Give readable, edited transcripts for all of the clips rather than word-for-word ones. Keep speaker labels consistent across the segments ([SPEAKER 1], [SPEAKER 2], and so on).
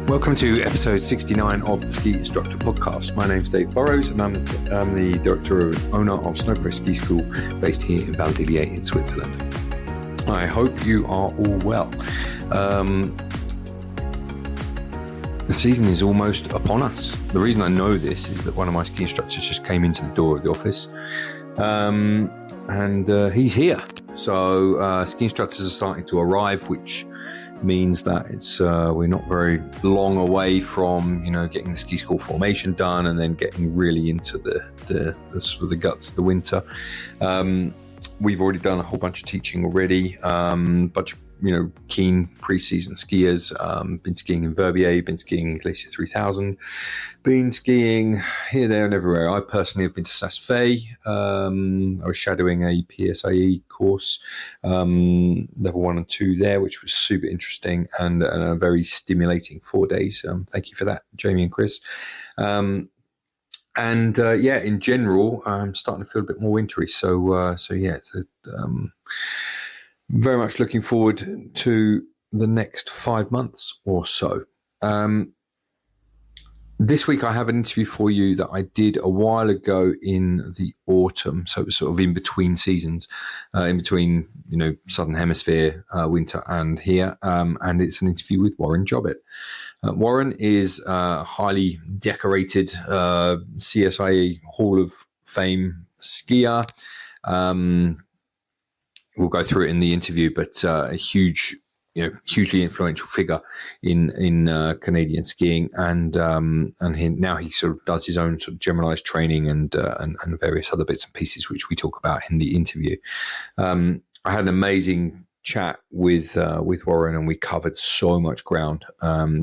[SPEAKER 1] Welcome to episode 69 of the Ski Instructor Podcast. My name's Dave Burrows and I'm the director and owner of Snowpro Ski School based here in Valdivia in Switzerland. I hope you are all well. The season is almost upon us. The reason I know this is that one of my ski instructors just came into the door of the office and he's here. So ski instructors are starting to arrive, which means that it's we're not very long away from getting the ski school formation done and then getting really into the sort of the guts of the winter. We've already done a whole bunch of teaching already. Bunch of keen pre-season skiers. Been skiing in Verbier, been skiing in Glacier 3000, been skiing here, there, and everywhere. I personally have been to Saas-Fee. I was shadowing a CSIA course, level 1 and 2 there, which was super interesting and a very stimulating 4 days. Thank you for that, Jamie and Chris. In general, I'm starting to feel a bit more wintry. So it's very much looking forward to the next 5 months or so. This week I have an interview for you that I did a while ago in the autumn. So it was sort of in between seasons, in between, Southern Hemisphere, winter and here. And it's an interview with Warren Jobbitt. Warren is a highly decorated CSIA Hall of Fame skier. We'll go through it in the interview, but a hugely influential figure in Canadian skiing, and now he sort of does his own sort of generalized training and various other bits and pieces which we talk about in the interview. I had an amazing chat with Warren, and we covered so much ground.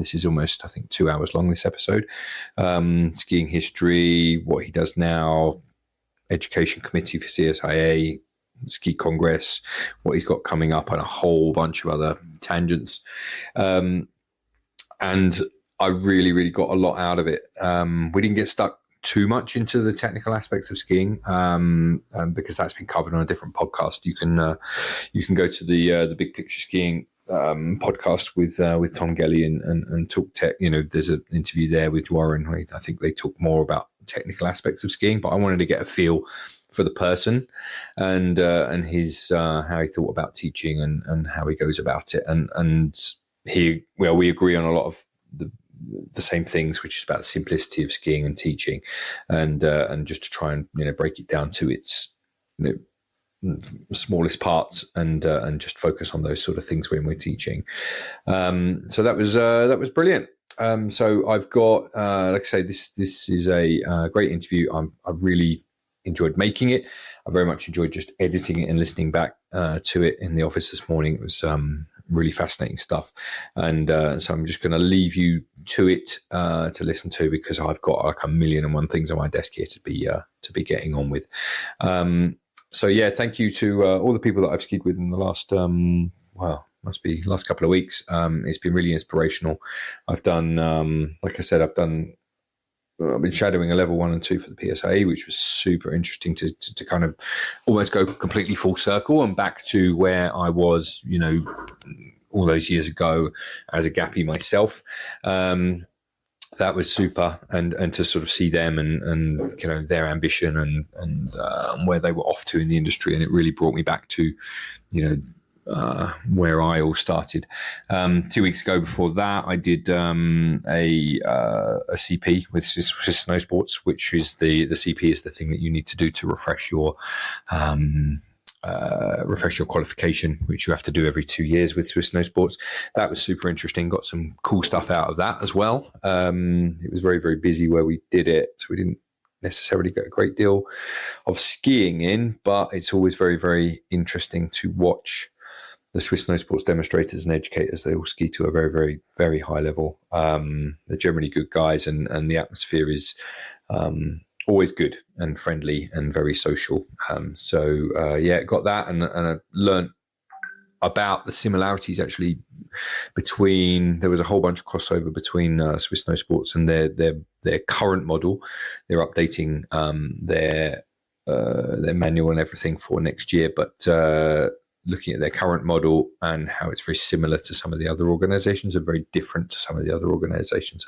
[SPEAKER 1] This is almost, I think, 2 hours long, this episode. Skiing history, what he does now, education committee for CSIA, Ski Congress, what he's got coming up, and a whole bunch of other tangents. And I really, really got a lot out of it. We didn't get stuck too much into the technical aspects of skiing because that's been covered on a different podcast. You can go to the Big Picture Skiing podcast with Tom Gelly and talk tech. There's an interview there with Warren. I think they talk more about technical aspects of skiing, but I wanted to get a feel for the person and his how he thought about teaching and how he goes about it, and we agree on a lot of the same things, which is about the simplicity of skiing and teaching, and just to try and break it down to its smallest parts and just focus on those sort of things when we're teaching. So that was brilliant. So I've got like I say, this is a great interview. I really enjoyed making it. I very much enjoyed just editing it and listening back to it in the office this morning. It was really fascinating stuff, and so I'm just going to leave you to it to listen to, because I've got like 1,000,001 things on my desk here to be getting on with. So yeah, thank you to all the people that I've skied with in the last must be last couple of weeks. It's been really inspirational. I've done like I said, I've been shadowing a level 1 and 2 for the PSIA, which was super interesting to kind of almost go completely full circle and back to where I was, all those years ago as a gappy myself. That was super, and to sort of see them and their ambition and where they were off to in the industry, and it really brought me back to, where I all started. 2 weeks ago before that, I did a CP with Swiss Snow Sports, which is the CP is the thing that you need to do to refresh your qualification, which you have to do every 2 years with Swiss Snow Sports. That was super interesting. Got some cool stuff out of that as well. It was very, very busy where we did it, so we didn't necessarily get a great deal of skiing in, but it's always very, very interesting to watch the Swiss Snow Sports demonstrators and educators. They all ski to a very, very, very high level. They're generally good guys, and the atmosphere is always good and friendly and very social. Got that, and I learned about the similarities actually between. There was a whole bunch of crossover between Swiss Snow Sports and their current model. They're updating their manual and everything for next year, but looking at their current model and how it's very similar to some of the other organizations and very different to some of the other organizations,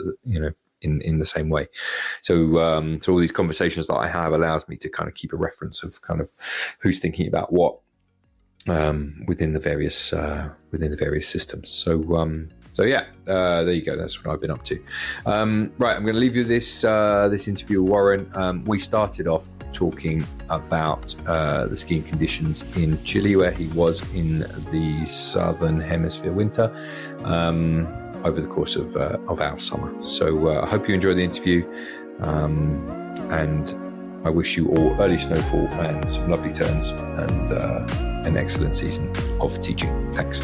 [SPEAKER 1] in the same way. So all these conversations that I have allows me to kind of keep a reference of kind of who's thinking about what within the various systems. So yeah, there you go. That's what I've been up to. Right, I'm going to leave you with this interview with Warren. We started off talking about the skiing conditions in Chile, where he was in the southern hemisphere winter over the course of our summer. So I hope you enjoy the interview, and I wish you all early snowfall and some lovely turns and an excellent season of teaching. Thanks.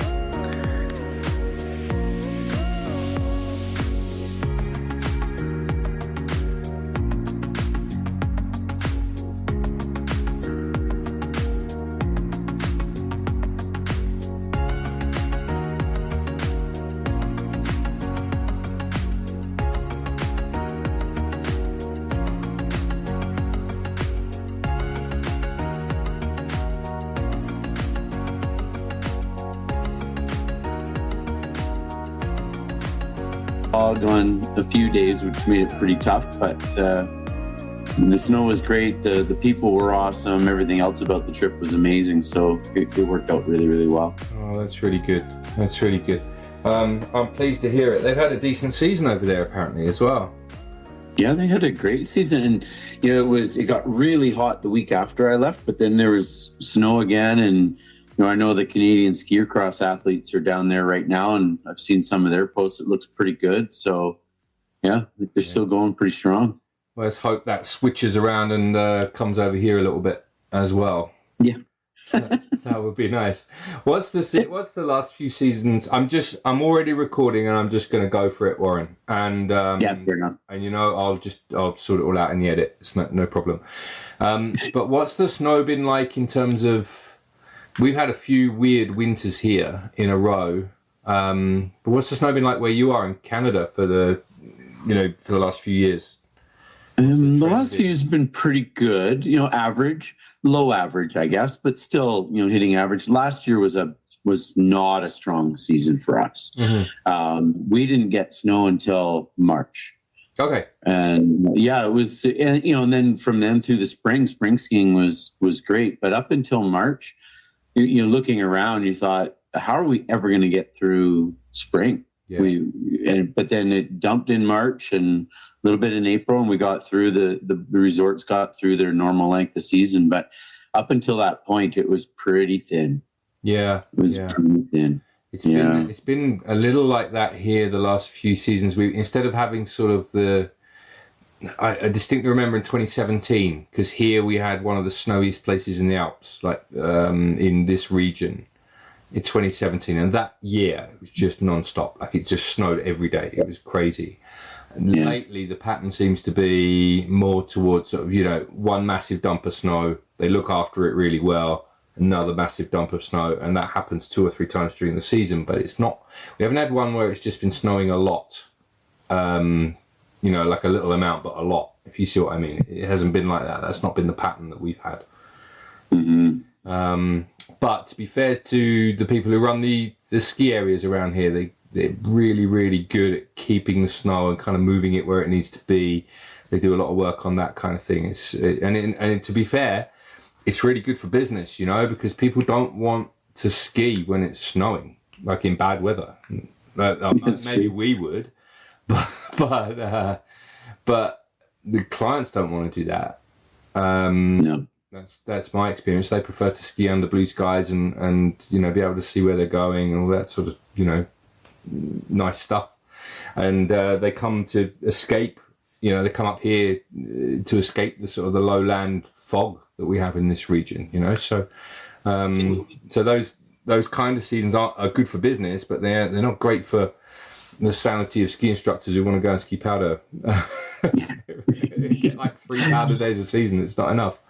[SPEAKER 2] On a few days, which made it pretty tough, but the snow was great. The people were awesome. Everything else about the trip was amazing. So it worked out really, really well.
[SPEAKER 1] Oh, that's really good. That's really good. I'm pleased to hear it. They've had a decent season over there apparently as well.
[SPEAKER 2] Yeah, they had a great season, and it got really hot the week after I left, but then there was snow again, and I know the Canadian ski cross athletes are down there right now, and I've seen some of their posts. It looks pretty good. So, yeah, they're still going pretty strong.
[SPEAKER 1] Well, let's hope that switches around and comes over here a little bit as well.
[SPEAKER 2] Yeah,
[SPEAKER 1] that would be nice. What's the last few seasons? I'm already recording, and I'm just going to go for it, Warren. And
[SPEAKER 2] yeah, fair enough.
[SPEAKER 1] And I'll sort it all out in the edit. It's no problem. But what's the snow been like in terms of? We've had a few weird winters here in a row. But what's the snow been like where you are in Canada for the last few years?
[SPEAKER 2] The last few years have been pretty good. Average, low average, I guess, but still, hitting average. Last year was not a strong season for us. Mm-hmm. We didn't get snow until March.
[SPEAKER 1] Okay.
[SPEAKER 2] And yeah, it was, and then from then through the spring skiing was great. But up until March, looking around, you thought, how are we ever going to get through spring? Yeah. But then it dumped in March and a little bit in April, and we got through the resorts got through their normal length of season. But up until that point, it was pretty thin.
[SPEAKER 1] Yeah.
[SPEAKER 2] It was pretty thin.
[SPEAKER 1] It's been a little like that here the last few seasons. We, instead of having sort of I distinctly remember in 2017, because here we had one of the snowiest places in the Alps, like in this region in 2017. And that year, it was just non-stop. Like it just snowed every day. It was crazy. And lately, the pattern seems to be more towards sort of, one massive dump of snow. They look after it really well. Another massive dump of snow. And that happens 2 or 3 times during the season. But we haven't had one where it's just been snowing a lot. Like a little amount, but a lot, if you see what I mean. It hasn't been like that. That's not been the pattern that we've had. Mm-hmm. But to be fair to the people who run the ski areas around here, they're really, really good at keeping the snow and kind of moving it where it needs to be. They do a lot of work on that kind of thing. And to be fair, it's really good for business, because people don't want to ski when it's snowing, like in bad weather. Maybe we would. But the clients don't want to do that.
[SPEAKER 2] No.
[SPEAKER 1] That's my experience. They prefer to ski under blue skies and be able to see where they're going and all that sort of nice stuff. And they come to escape. They come up here to escape the sort of the lowland fog that we have in this region. So those kind of seasons are good for business, but they're not great for the sanity of ski instructors who want to go and ski powder. Like 3 powder days a season, it's not enough,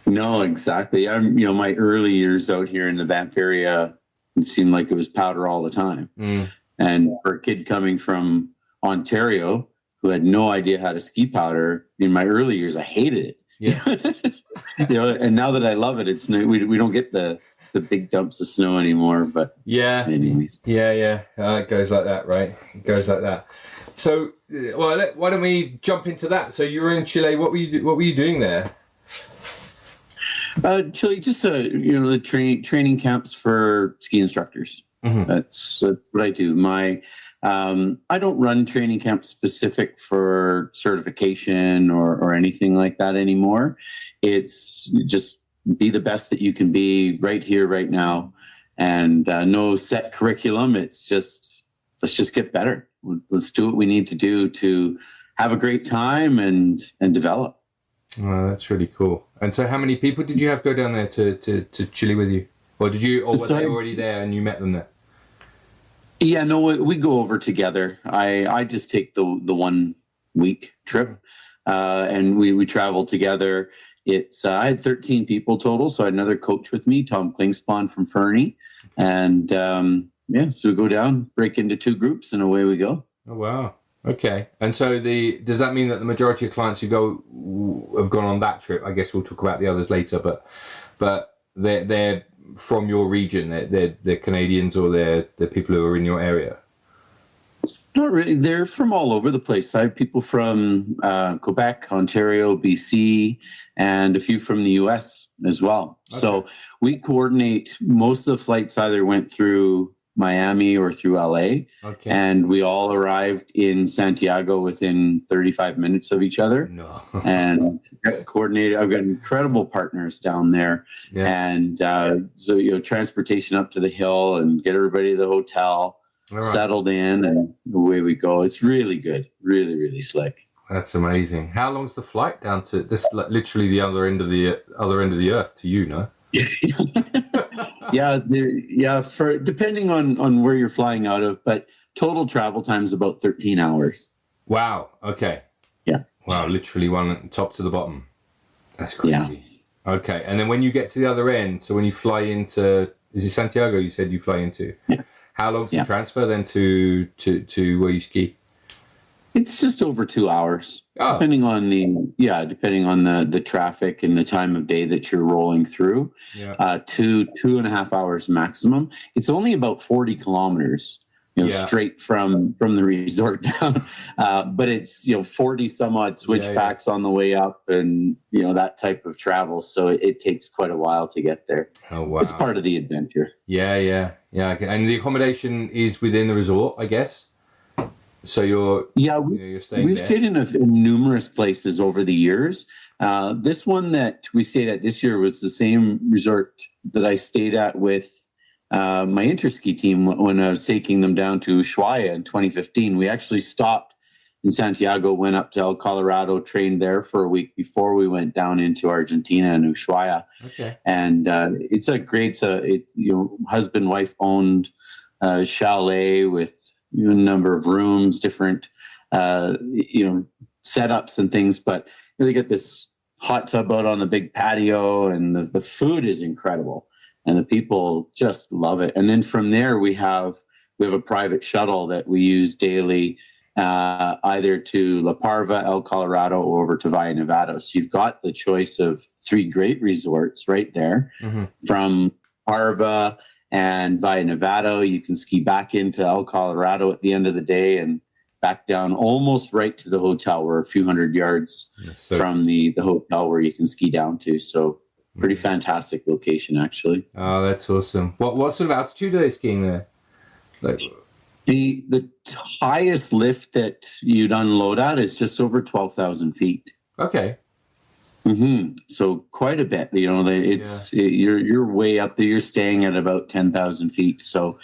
[SPEAKER 2] No, exactly. I'm, my early years out here in the Banff area, it seemed like it was powder all the time. And for a kid coming from Ontario who had no idea how to ski powder, in my early years, I hated it.
[SPEAKER 1] Yeah.
[SPEAKER 2] And now that I love it, we don't get the big dumps of snow anymore. But anyways.
[SPEAKER 1] It goes like that, right? It goes like that. So, why don't we jump into that? So you were in Chile. What were you doing there?
[SPEAKER 2] Chile, just the training camps for ski instructors. Mm-hmm. That's what I do. I don't run training camps specific for certification or anything like that anymore. It's just be the best that you can be right here, right now, and no set curriculum. It's just let's just get better. Let's do what we need to do to have a great time and develop.
[SPEAKER 1] Oh, that's really cool. And so how many people did you have go down there to Chile with you? Or were they already there and you met them there?
[SPEAKER 2] Yeah, no, we go over together. I just take the 1 week trip, and we travel together. I had 13 people total, so I had another coach with me, Tom Klingspan from Fernie, and so we go down, break into 2 groups, and away we go.
[SPEAKER 1] Oh wow, okay. And so does that mean that the majority of clients who have gone on that trip? I guess we'll talk about the others later, but they're from your region, they're Canadians, or they're people who are in your area?
[SPEAKER 2] Not really. They're from all over the place. I have people from Quebec, Ontario, BC, and a few from the US as well. Okay. So we coordinate. Most of the flights either went through Miami or through LA. Okay. And we all arrived in Santiago within 35 minutes of each other. No. And coordinated. I've got incredible partners down there. Yeah. And so, transportation up to the hill and get everybody to the hotel, settled in, and away we go. It's really good. Really, really slick.
[SPEAKER 1] That's amazing. How long's the flight down to this? Literally the other end of the earth to you, no? For depending on where you're flying out of, but total travel time is about 13 hours. Wow. Okay.
[SPEAKER 2] Yeah.
[SPEAKER 1] Wow. Literally one top to the bottom. That's crazy. Yeah. Okay. And then when you get to the other end, so when you fly into, is it Santiago you said you fly into?
[SPEAKER 2] Yeah.
[SPEAKER 1] How long's the transfer then to where you ski?
[SPEAKER 2] It's just over 2 hours, depending on the traffic and the time of day that you're rolling through. Yeah. 2.5 hours maximum. It's only about 40 kilometers, straight from the resort down. But it's 40 some odd switchbacks on the way up, and that type of travel. So it takes quite a while to get there. Oh wow! It's part of the adventure.
[SPEAKER 1] Yeah. And the accommodation is within the resort, I guess. So you're staying
[SPEAKER 2] we've
[SPEAKER 1] there.
[SPEAKER 2] Stayed in numerous places over the years. This one that we stayed at this year was the same resort that I stayed at with my interski team when I was taking them down to Ushuaia in 2015. We actually stopped in Santiago, went up to El Colorado, trained there for a week before we went down into Argentina and Ushuaia. Okay. And it's husband wife owned chalet with a number of rooms, different setups and things, but they get this hot tub out on the big patio, and the food is incredible, and the people just love it. And then from there we have a private shuttle that we use daily, either to La Parva, El Colorado, or over to Valle Nevado. So you've got the choice of 3 great resorts right there. Mm-hmm. From Parva and Valle Nevado, you can ski back into El Colorado at the end of the day and back down almost right to the hotel. We're a few hundred yards from the hotel where you can ski down to. So pretty fantastic location, actually.
[SPEAKER 1] Oh, that's awesome. What sort of altitude are they skiing there?
[SPEAKER 2] The highest lift that you'd unload at is just over 12,000 feet.
[SPEAKER 1] Okay.
[SPEAKER 2] Mm-hmm. So quite a bit, you're way up there. You're staying at about 10,000 feet. So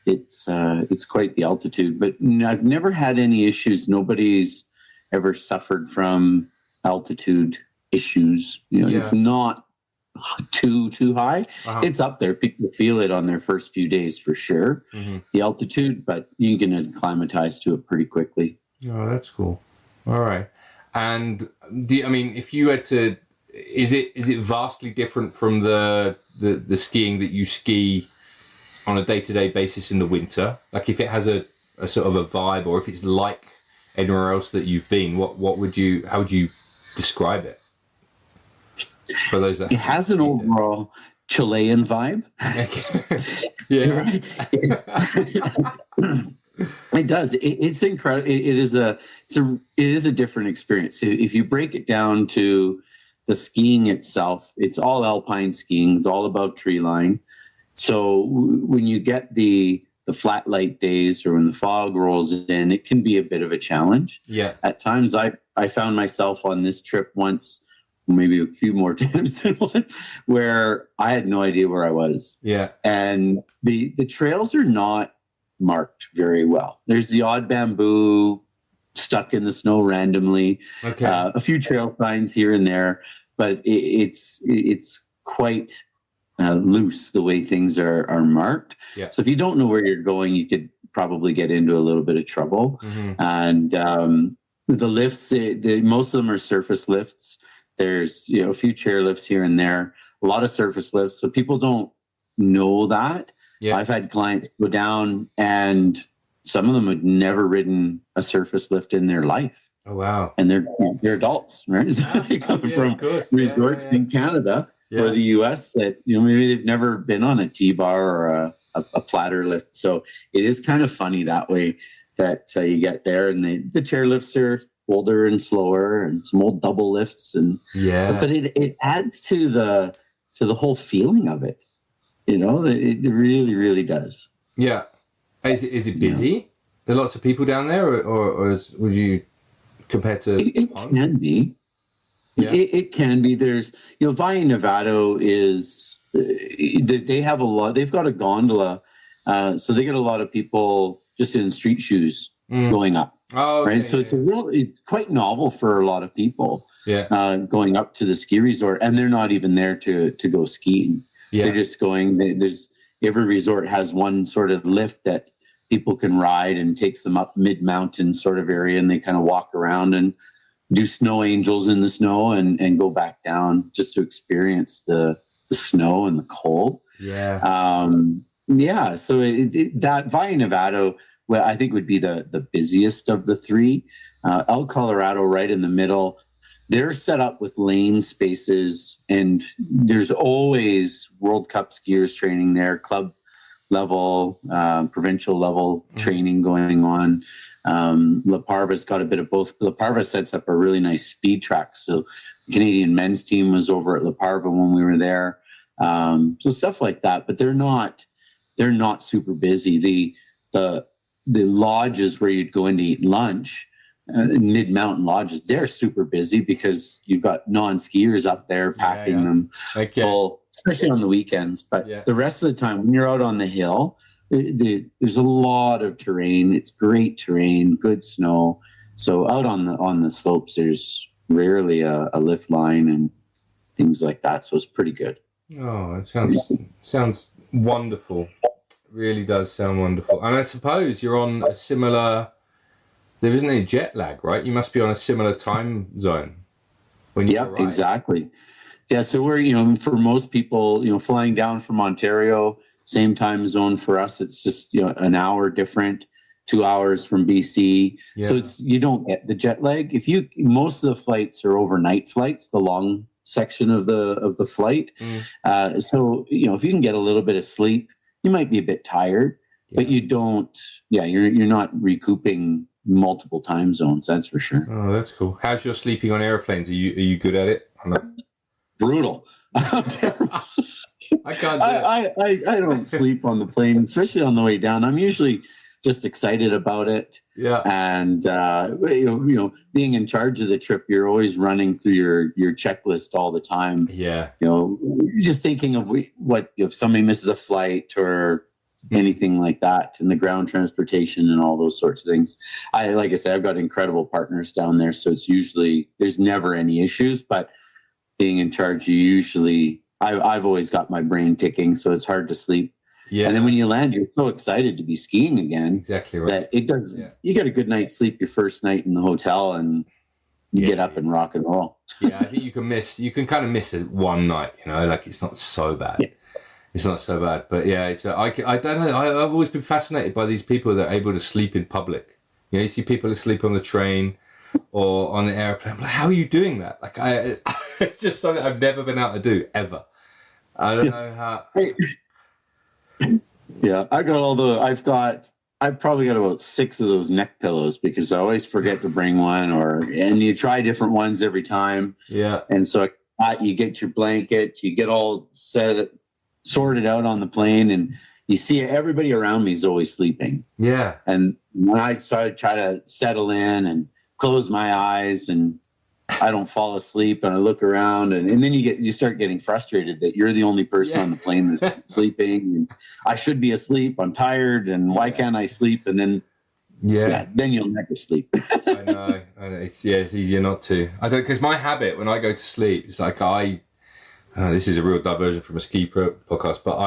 [SPEAKER 2] it's quite the altitude, but I've never had any issues. Nobody's ever suffered from altitude issues. It's not too high. Uh-huh. It's up there. People feel it on their first few days for sure. Mm-hmm. The altitude, but you can acclimatize to it pretty quickly.
[SPEAKER 1] Oh, that's cool. All right. And if you had to, is it vastly different from the skiing that you ski on a day-to-day basis in the winter? Like if it has a sort of a vibe, or if it's like anywhere else that you've been, how would you describe it? For those that
[SPEAKER 2] it has an overall Chilean vibe.
[SPEAKER 1] Okay. Yeah.
[SPEAKER 2] It does. It's incredible. It is a different experience. If you break it down to the skiing itself, it's all alpine skiing. It's all above tree line. So when you get the flat light days or when the fog rolls in, it can be a bit of a challenge.
[SPEAKER 1] Yeah.
[SPEAKER 2] At times, I found myself on this trip once, maybe a few more times than one, where I had no idea where I was.
[SPEAKER 1] Yeah.
[SPEAKER 2] And the trails are not marked very well. There's the odd bamboo stuck in the snow randomly.
[SPEAKER 1] Okay.
[SPEAKER 2] A few trail signs here and there, but it's quite loose the way things are marked.
[SPEAKER 1] Yeah.
[SPEAKER 2] So if you don't know where you're going, you could probably get into a little bit of trouble.
[SPEAKER 1] Mm-hmm.
[SPEAKER 2] And the lifts, most of them are surface lifts. There's a few chair lifts here and there, a lot of surface lifts. So people don't know that. Yeah. I've had clients go down and some of them had never ridden a surface lift in their life.
[SPEAKER 1] Oh, wow.
[SPEAKER 2] And they're adults, right? So they come from resorts in Canada or the US that, maybe they've never been on a T-bar or a platter lift. So it is kind of funny that way that you get there, and the chair lifts are older and slower and some old double lifts. But it adds to the whole feeling of it. It really, really does.
[SPEAKER 1] Yeah. Is it busy? Yeah. There are lots of people down there, or would you compare to?
[SPEAKER 2] It can be. Yeah. It can be. There's, Valle Nevado is, they have a lot, they've got a gondola. So they get a lot of people just in street shoes going up. Oh, okay. Right. So it's quite novel for a lot of people. Yeah. Going up to the ski resort, and they're not even there to go skiing. Yeah. They're just going, every resort has one sort of lift that people can ride and takes them up mid-mountain sort of area, and they kind of walk around and do snow angels in the snow and go back down just to experience the snow and the cold. Yeah. So that Valle Nevado, well, I think would be the busiest of the three. El Colorado right in the middle. They're set up with lane spaces, and there's always World Cup skiers training there, club level, provincial level training going on. La Parva's got a bit of both. La Parva sets up a really nice speed track. So the Canadian men's team was over at La Parva when we were there. So stuff like that, but they're not super busy. The lodges where you'd go in to eat lunch, mid-mountain lodges, they're super busy because you've got non-skiers up there packing them full, especially on the weekends. But the rest of the time, when you're out on the hill, there's a lot of terrain. It's great terrain, good snow. So out on the slopes, there's rarely a lift line and things like that. So it's pretty good.
[SPEAKER 1] Oh, it sounds wonderful. It really does sound wonderful. And I suppose you're on a similar. There isn't any jet lag, right? You must be on a similar time zone when you arrive.
[SPEAKER 2] Exactly. Yeah, so we're, for most people, flying down from Ontario, same time zone for us. It's just, an hour different, 2 hours from BC. Yeah. So you don't get the jet lag. Most of the flights are overnight flights, the long section of the flight. So, if you can get a little bit of sleep, you might be a bit tired, but you don't, you're not recouping multiple time zones, that's for sure.
[SPEAKER 1] Oh, that's cool. How's your sleeping on airplanes? Are you good at it?
[SPEAKER 2] Brutal.
[SPEAKER 1] I can't do
[SPEAKER 2] it. I don't sleep on the plane, especially on the way down. I'm usually just excited about it. Yeah. And being in charge of the trip, you're always running through your checklist all the time. Yeah. You're just thinking of what if somebody misses a flight or anything like that, and the ground transportation and all those sorts of things. Like I said, I've got incredible partners down there, so it's usually there's never any issues. But being in charge, I've always got my brain ticking, so it's hard to sleep. Yeah. And then when you land, you're so excited to be skiing again.
[SPEAKER 1] Exactly right.
[SPEAKER 2] That it does. Yeah. You get a good night's sleep your first night in the hotel, and you get up and rock and roll.
[SPEAKER 1] Yeah, I think you can kind of miss it one night. Like it's not so bad. Yeah. It's not so bad, but I don't know. I've always been fascinated by these people that are able to sleep in public. You see people who sleep on the train, or on the airplane. I'm like, how are you doing that? Like, it's just something I've never been able to do ever. I don't know how.
[SPEAKER 2] Yeah, I've probably got about 6 of those neck pillows because I always forget to bring one, and you try different ones every time.
[SPEAKER 1] Yeah.
[SPEAKER 2] And so you get your blanket, you get all sorted out on the plane, and you see everybody around me is always sleeping.
[SPEAKER 1] Yeah.
[SPEAKER 2] And when I try to settle in and close my eyes, and I don't fall asleep, and I look around, and then you start getting frustrated that you're the only person on the plane that's sleeping. And I should be asleep. I'm tired, and why can't I sleep? And then then you'll never sleep.
[SPEAKER 1] I know. It's easier not to. I don't, because my habit when I go to sleep is like this is a real diversion from a ski podcast, but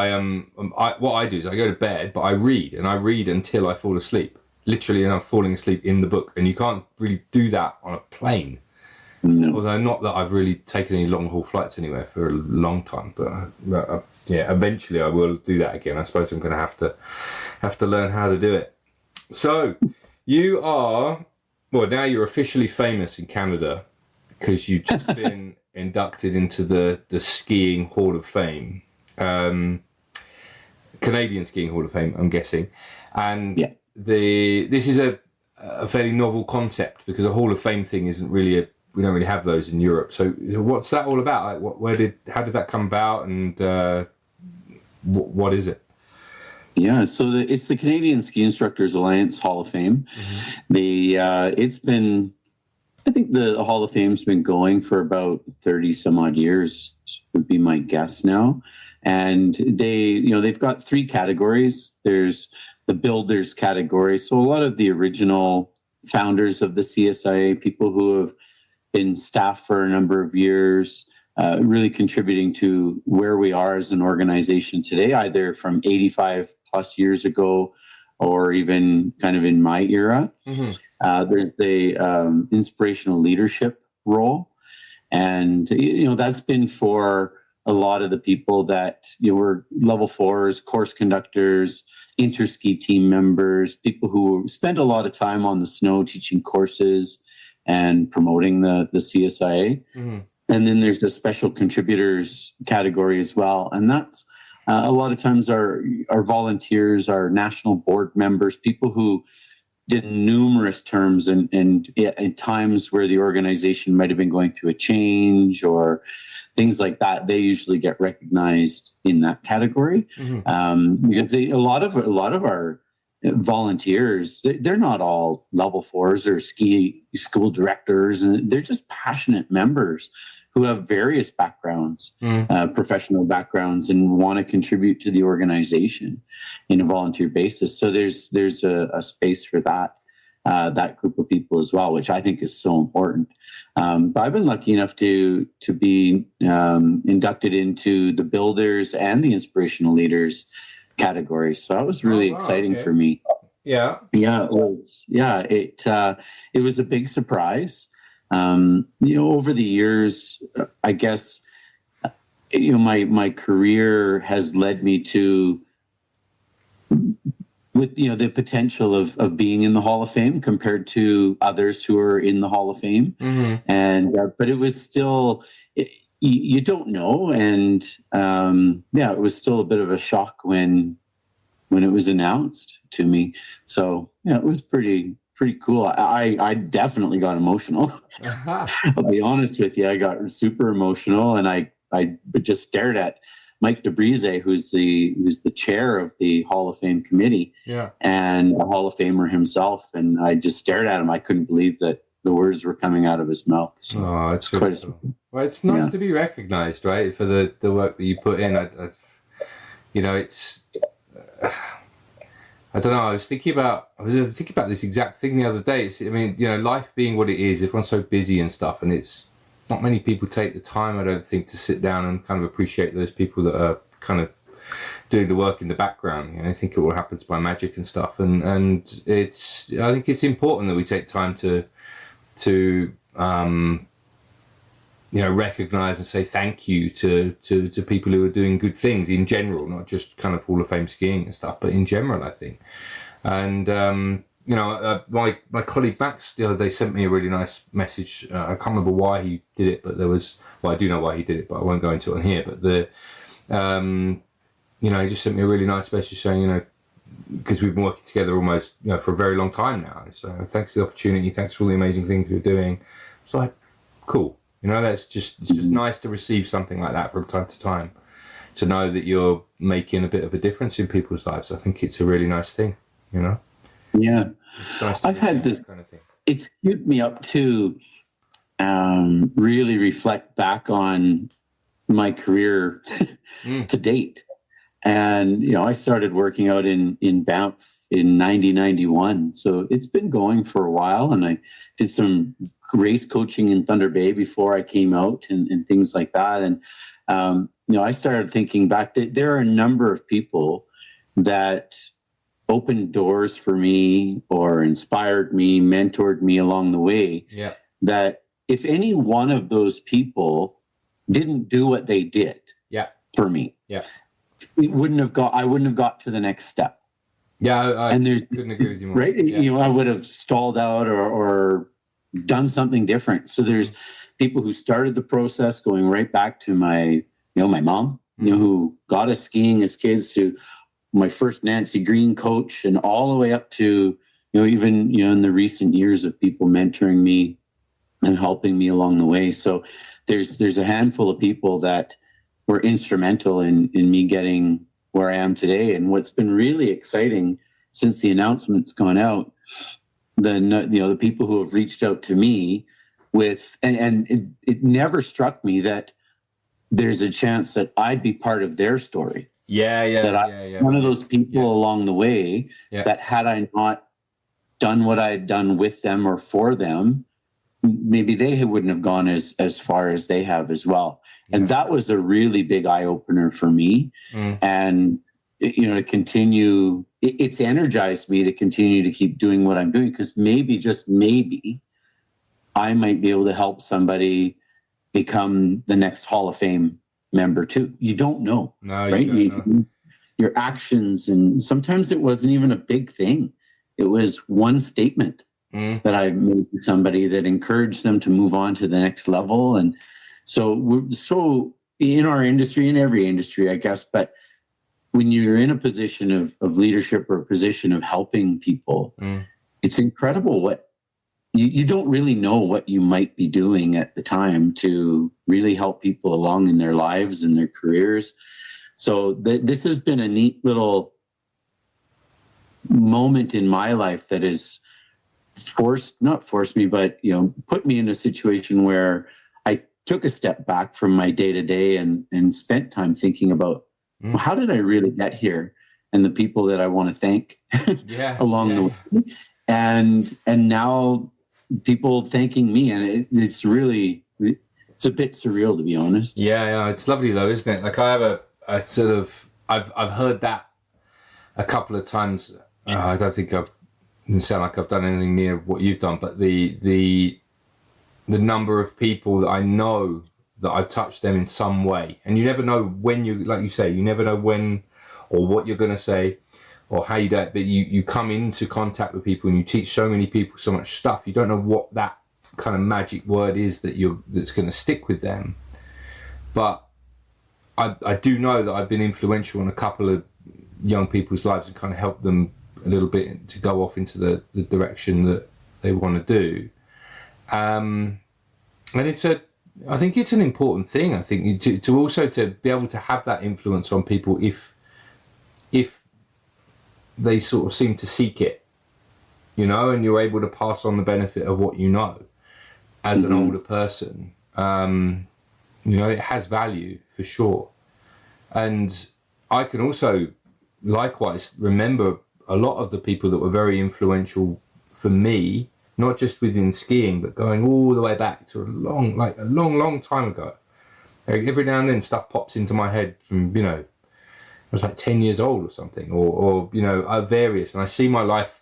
[SPEAKER 1] what I do is I go to bed, but I read until I fall asleep. Literally, and I'm falling asleep in the book, and you can't really do that on a plane. No. Although not that I've really taken any long haul flights anywhere for a long time, but eventually I will do that again. I suppose I'm going to have to learn how to do it. So you are, well, now you're officially famous in Canada because you've just been inducted into the Skiing Hall of Fame, Canadian Skiing Hall of Fame, I'm guessing, and this is a fairly novel concept because a Hall of Fame thing isn't really we don't really have those in Europe. So what's that all about? Like, how did that come about, and what is it?
[SPEAKER 2] Yeah, so it's the Canadian Ski Instructors Alliance Hall of Fame. Mm-hmm. I think the Hall of Fame's been going for about 30 some odd years, would be my guess now. And they've got 3 categories. There's the builders category. So a lot of the original founders of the CSIA, people who have been staff for a number of years, really contributing to where we are as an organization today, either from 85 plus years ago or even kind of in my era. Mm-hmm. There's a inspirational leadership role. And, that's been for a lot of the people that were level 4s, course conductors, interski team members, people who spent a lot of time on the snow teaching courses and promoting the CSIA. Mm-hmm. And then there's the special contributors category as well. And that's a lot of times our volunteers, our national board members, people who did numerous terms and at times where the organization might have been going through a change or things like that. They usually get recognized in that category. Mm-hmm. Because a lot of our volunteers, they're not all level 4s or ski school directors, and they're just passionate members who have various backgrounds, professional backgrounds, and want to contribute to the organization in a volunteer basis. So there's a space for that group of people as well, which I think is so important. But I've been lucky enough to be inducted into the builders and the inspirational leaders category. So that was really exciting for me.
[SPEAKER 1] Yeah.
[SPEAKER 2] Yeah, it was. Yeah, it was a big surprise. Over the years, I guess, my career has led me to, with, the potential of being in the Hall of Fame compared to others who are in the Hall of Fame. Mm-hmm. And, but it was still, you don't know. And, it was still a bit of a shock when it was announced to me. So, it was pretty cool. I definitely got emotional. Uh-huh. I'll be honest with you. I got super emotional, and I just stared at Mike DeBrise, who's the chair of the Hall of Fame committee, and a Hall of Famer himself. And I just stared at him. I couldn't believe that the words were coming out of his mouth. So
[SPEAKER 1] it's quite well, it's nice to be recognized, right, for the work that you put in. It's. I don't know. I was thinking about this exact thing the other day. Life being what it is, everyone's so busy and stuff, and it's not many people take the time, I don't think, to sit down and kind of appreciate those people that are kind of doing the work in the background. I think it all happens by magic and stuff, and I think it's important that we take time to recognize and say thank you to people who are doing good things in general, not just kind of Hall of Fame skiing and stuff, but in general, I think. And my colleague Max the other day sent me a really nice message. I can't remember why he did it, but I do know why he did it, but I won't go into it on here. But he just sent me a really nice message saying, because we've been working together almost, for a very long time now. So thanks for the opportunity. Thanks for all the amazing things you're doing. It's like, cool. It's just nice to receive something like that from time to time, to know that you're making a bit of a difference in people's lives. I think it's a really nice thing, Yeah. It's nice
[SPEAKER 2] I've had this
[SPEAKER 1] kind of thing.
[SPEAKER 2] It's queued me up to really reflect back on my career to date. And, I started working out in Banff in 90-91. So it's been going for a while. And I did some race coaching in Thunder Bay before I came out and things like that. And, I started thinking back that there are a number of people that opened doors for me or inspired me, mentored me along the way.
[SPEAKER 1] Yeah.
[SPEAKER 2] That if any one of those people didn't do what they did for me, I wouldn't have got to the next step.
[SPEAKER 1] Yeah, I
[SPEAKER 2] and
[SPEAKER 1] couldn't agree with you more.
[SPEAKER 2] Right?
[SPEAKER 1] Yeah.
[SPEAKER 2] I would have stalled out or done something different. So there's people who started the process going right back to my mom, who got us skiing as kids, to my first Nancy Green coach, and all the way up to, even, in the recent years of people mentoring me and helping me along the way. So there's a handful of people that were instrumental in me getting where I am today. And what's been really exciting since the announcement's gone out, the people who have reached out to me with, and it never struck me that there's a chance that I'd be part of their story. One of those people along the way that, had I not done what I had done with them or for them, maybe they wouldn't have gone as far as they have as well. And that was a really big eye opener for me. And, to continue, it's energized me to continue to keep doing what I'm doing, because maybe, just maybe, I might be able to help somebody become the next Hall of Fame member too. You don't know.
[SPEAKER 1] No,
[SPEAKER 2] right?
[SPEAKER 1] You don't know.
[SPEAKER 2] Your actions, and sometimes it wasn't even a big thing. It was one statement that I made to somebody that encouraged them to move on to the next level. And so we're so in our industry, in every industry, I guess, but when you're in a position of leadership or a position of helping people, it's incredible what you don't really know what you might be doing at the time to really help people along in their lives and their careers. So this has been a neat little moment in my life that has not forced me, but, put me in a situation where I took a step back from my day-to-day and spent time thinking about, well, how did I really get here? And the people that I want to thank along the way. And now people thanking me. And it's really, it's a bit surreal, to be honest.
[SPEAKER 1] Yeah, it's lovely though, isn't it? Like I have a sort of, I've heard that a couple of times. I don't think it doesn't sound like I've done anything near what you've done, but the number of people that I know that I've touched them in some way, and you never know when like you say, you never know when or what you're going to say or how you do it, but you come into contact with people and you teach so many people so much stuff. You don't know what that kind of magic word is that's going to stick with them. But I do know that I've been influential in a couple of young people's lives and kind of helped them a little bit to go off into the direction that they want to do. And I think it's an important thing. I think to also to be able to have that influence on people if they sort of seem to seek it, and you're able to pass on the benefit of what you know as an older person. It has value for sure. And I can also likewise remember a lot of the people that were very influential for me, not just within skiing, but going all the way back to a long time ago. Every now and then stuff pops into my head from, I was like 10 years old or something, or various. And I see my life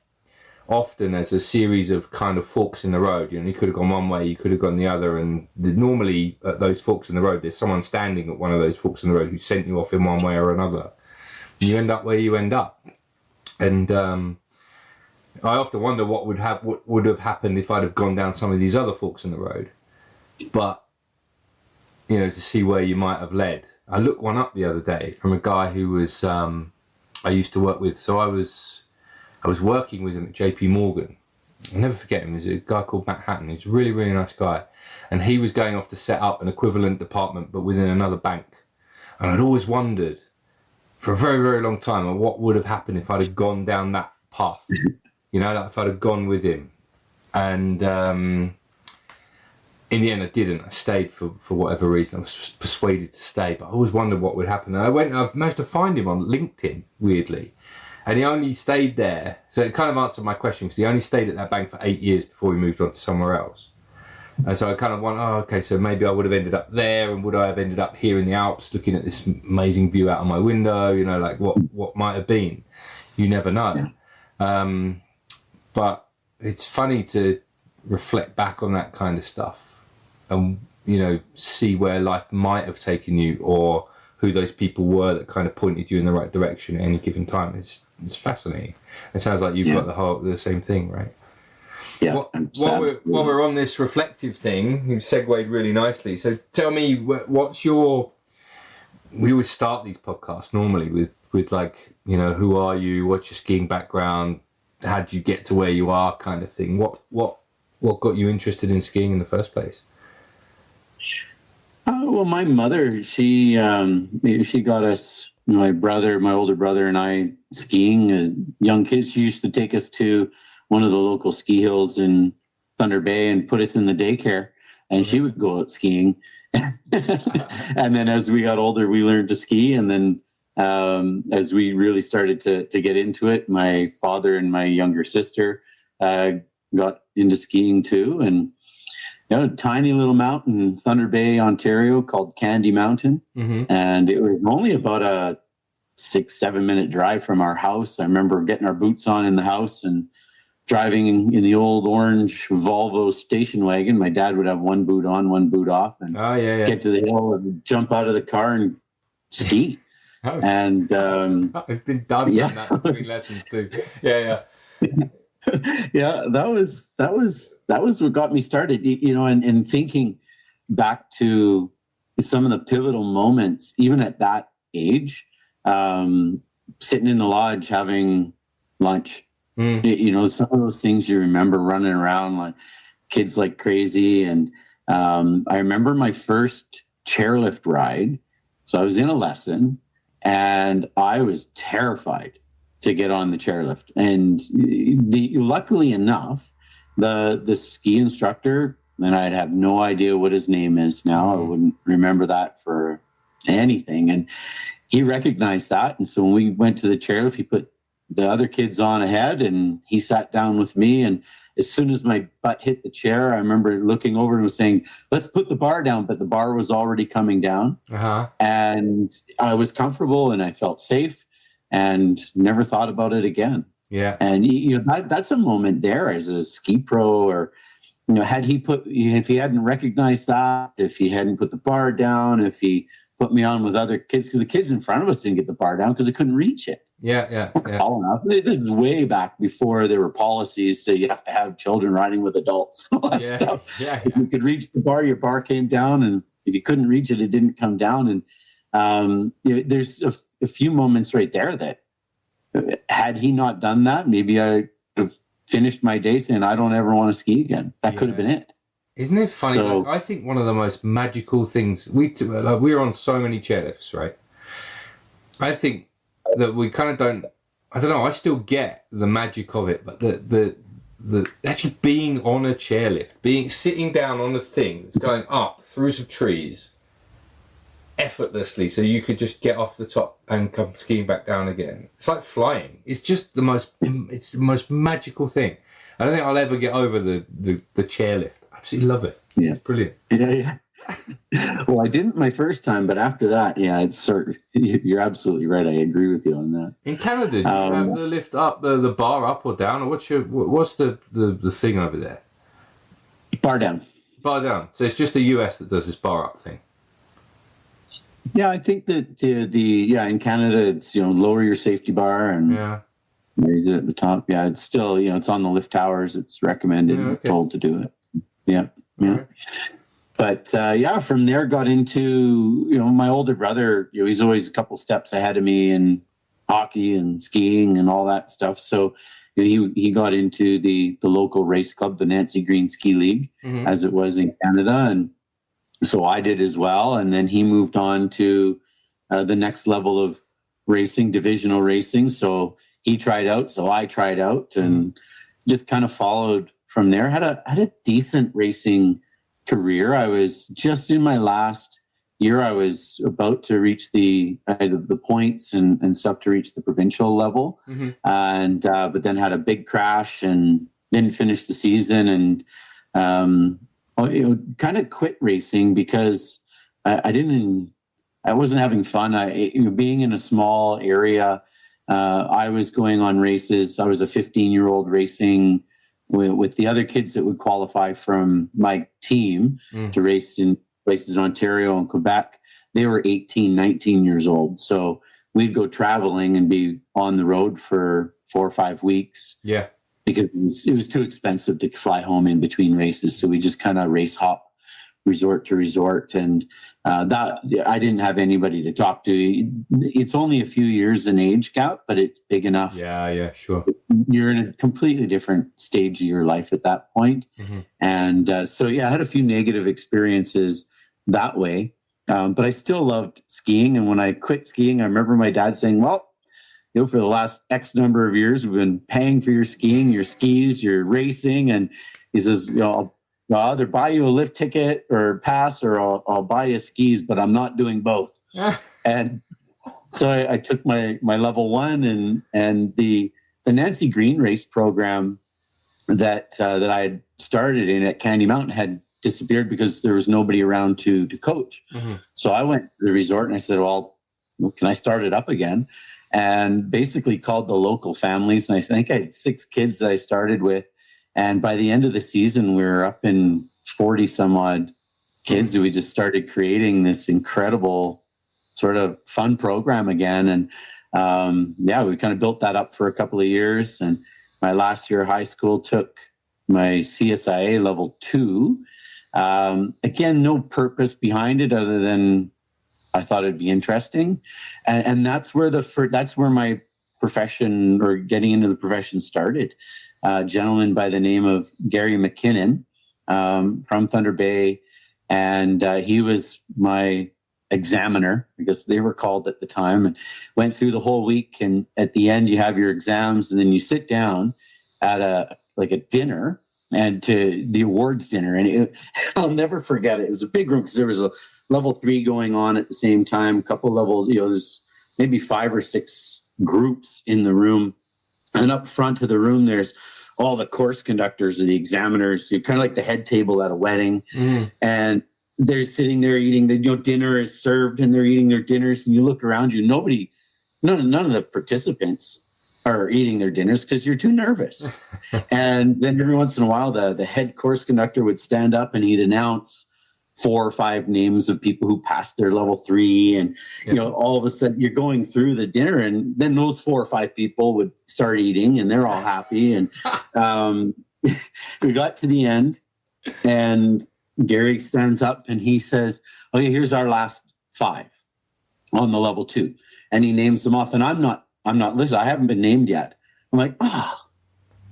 [SPEAKER 1] often as a series of kind of forks in the road. You could have gone one way, you could have gone the other. And normally at those forks in the road, there's someone standing at one of those forks in the road who sent you off in one way or another. And you end up where you end up. And I often wonder what would have happened if I'd have gone down some of these other forks in the road. But, you know, to see where you might have led. I looked one up the other day from a guy who was I used to work with. So I was working with him at JP Morgan. I'll never forget him. There's a guy called Matt Hatton. He's a really, really nice guy. And he was going off to set up an equivalent department, but within another bank. And I'd always wondered for a very, very long time what would have happened if I'd have gone down that path. You know, like if I'd have gone with him. And in the end, I didn't. I stayed for whatever reason. I was persuaded to stay, but I always wondered what would happen. And I've managed to find him on LinkedIn, weirdly. And he only stayed there. So it kind of answered my question, because he only stayed at that bank for 8 years before he moved on to somewhere else. And so I kind of went, okay, so maybe I would have ended up there, and would I have ended up here in the Alps looking at this amazing view out of my window, you know, like what might have been. You never know. Yeah. But it's funny to reflect back on that kind of stuff and, you know, see where life might have taken you, or who those people were that kind of pointed you in the right direction at any given time. It's fascinating. It sounds like you've got the same thing, right?
[SPEAKER 2] Yeah.
[SPEAKER 1] While we're on this reflective thing, you've segued really nicely. So tell me, we would start these podcasts normally with like, you know, who are you? What's your skiing background? How did you get to where you are, kind of thing? What got you interested in skiing in the first place?
[SPEAKER 2] Well, my mother, she got us, my older brother and I, skiing as young kids. She used to take us to one of the local ski hills in Thunder Bay and put us in the daycare, and she would go out skiing. And then as we got older, we learned to ski. And then as we really started to get into it, my father and my younger sister got into skiing too. And you know, a tiny little mountain in Thunder Bay, Ontario, called Candy Mountain. Mm-hmm. And it was only about a 6-7 minute drive from our house. I remember getting our boots on in the house and driving in the old orange Volvo station wagon. My dad would have one boot on, one boot off, and get to the hill and jump out of the car and ski. And
[SPEAKER 1] I've been done that between lessons too. Yeah.
[SPEAKER 2] Yeah, that was what got me started, you know, and thinking back to some of the pivotal moments, even at that age, sitting in the lodge having lunch, you know, some of those things you remember, running around like kids like crazy. And I remember my first chairlift ride. So I was in a lesson and I was terrified to get on the chairlift. And luckily enough, the ski instructor, and I'd have no idea what his name is now. I wouldn't remember that for anything. And he recognized that. And so when we went to the chairlift, he put the other kids on ahead and he sat down with me. And as soon as my butt hit the chair, I remember looking over and was saying, let's put the bar down. But the bar was already coming down. And I was comfortable and I felt safe and never thought about it again. Yeah. And you know, that's a moment there as a ski pro, or, you know, if he hadn't recognized that, if he hadn't put the bar down, if he put me on with other kids, because the kids in front of us didn't get the bar down because they couldn't reach it. Yeah. Tall enough. This is way back before there were policies, so you have to have children riding with adults. All that stuff. If you could reach the bar, your bar came down, and if you couldn't reach it, it didn't come down. And you know, there's a few moments right there that had he not done that, maybe I would have finished my day saying, I don't ever want to ski again. That could have been it. Isn't it funny? So,
[SPEAKER 1] like, I think one of the most magical things, we're on so many chairlifts, right? I think that we kind of don't, I don't know, I still get the magic of it, but the actually being on a chairlift, sitting down on a thing that's going up through some trees effortlessly, so you could just get off the top and come skiing back down again. It's like flying. It's just the most magical thing. I don't think I'll ever get over the chairlift. I absolutely love it. Yeah. It's brilliant.
[SPEAKER 2] Yeah. Well, I didn't my first time, but after that, it's sort of, you're absolutely right. I agree with you on that.
[SPEAKER 1] In Canada, do you have the lift up, the bar up or down, or what's the thing over there?
[SPEAKER 2] Bar down.
[SPEAKER 1] Bar down. So it's just the US that does this bar up thing.
[SPEAKER 2] Yeah, I think that in Canada it's, you know, lower your safety bar and Raise it at the top. Yeah, it's still, it's on the lift towers. It's recommended, told to do it. Yeah. Right. But from there got into, my older brother, he's always a couple steps ahead of me in hockey and skiing and all that stuff. So he got into the local race club, the Nancy Green Ski League, as it was in Canada. And so I did as well. And then he moved on to the next level of racing, divisional racing. So he tried out, so I tried out, and just kind of followed from there. Had a decent racing career. I was just in my last year. I was about to reach the points and stuff to reach the provincial level, and but then had a big crash and didn't finish the season, and kind of quit racing because I wasn't having fun. Being in a small area. I was going on races. I was a 15-year-old racing with the other kids that would qualify from my team to race in places in Ontario and Quebec. They were 18, 19 years old. So we'd go traveling and be on the road for 4 or 5 weeks. Yeah. Because it was too expensive to fly home in between races. So we just kind of race hop resort to resort. And that I didn't have anybody to talk to. It's only a few years in age gap, but it's big enough.
[SPEAKER 1] Yeah, sure.
[SPEAKER 2] You're in a completely different stage of your life at that point. And I had a few negative experiences that way. But I still loved skiing. And when I quit skiing, I remember my dad saying, well, for the last X number of years, we've been paying for your skiing, your skis, your racing. And he says, I'll either buy you a lift ticket or pass, or I'll buy you skis, but I'm not doing both. And so I took my level 1 and the Nancy Green race program that I had started in at Candy Mountain had disappeared because there was nobody around to coach. So I went to the resort and I said, well, can I start it up again? And basically called the local families. And I think I had 6 kids that I started with. And by the end of the season, we were up in 40 some odd kids. We just started creating this incredible sort of fun program again. And we kind of built that up for a couple of years. And my last year of high school took my CSIA level 2. Again, no purpose behind it other than I thought it'd be interesting. And that's where my profession, or getting into the profession, started. A gentleman by the name of Gary McKinnon from Thunder Bay. And he was my examiner, because they were called at the time, and went through the whole week. And at the end, you have your exams, and then you sit down at a dinner, and to the awards dinner. And I'll never forget it. It was a big room because there was a level 3 going on at the same time, a couple level, there's maybe 5 or 6 groups in the room. And up front of the room, there's all the course conductors or the examiners. You're kind of like the head table at a wedding. And they're sitting there eating dinner is served, and they're eating their dinners. And you look around you, none of the participants are eating their dinners because you're too nervous. And then every once in a while, the head course conductor would stand up and he'd announce 4 or 5 names of people who passed their level 3. And, all of a sudden you're going through the dinner, and then those 4 or 5 people would start eating, and they're all happy. And we got to the end, and Gary stands up and he says, okay, here's our last 5 on the level 2. And he names them off. And I'm not listening. I haven't been named yet. I'm like, wow,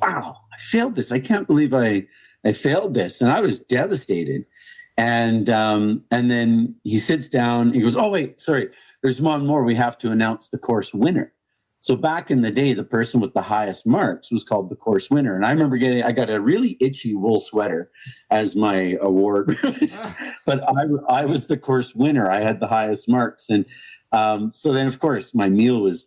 [SPEAKER 2] I failed this. I can't believe I failed this. And I was devastated. And then he sits down. He goes, oh, wait, sorry. There's one more. We have to announce the course winner. So back in the day, the person with the highest marks was called the course winner. And I remember I got a really itchy wool sweater as my award. But I was the course winner. I had the highest marks. And so then, of course, my meal was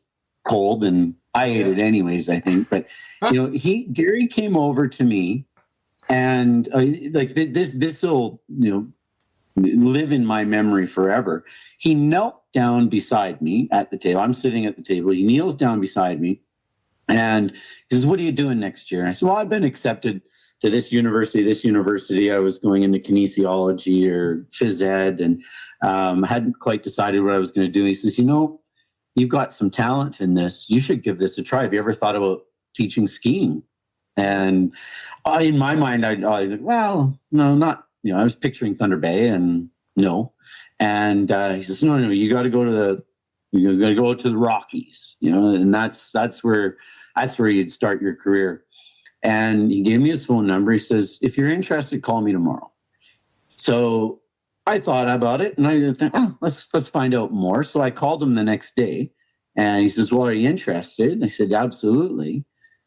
[SPEAKER 2] cold, and I ate it anyways, I think. But, Gary came over to me. And this will, live in my memory forever. He knelt down beside me at the table. I'm sitting at the table. He kneels down beside me, and he says, what are you doing next year? And I said, well, I've been accepted to this university. I was going into kinesiology or phys ed, and hadn't quite decided what I was going to do. He says, you've got some talent in this. You should give this a try. Have you ever thought about teaching skiing? And in my mind, I was like, well, no, not, I was picturing Thunder Bay, and no. And he says, no, you got to go to the Rockies, and that's where you'd start your career. And he gave me his phone number. He says, if you're interested, call me tomorrow. So I thought about it, and I thought, let's find out more. So I called him the next day, and he says, well, are you interested? And I said, absolutely.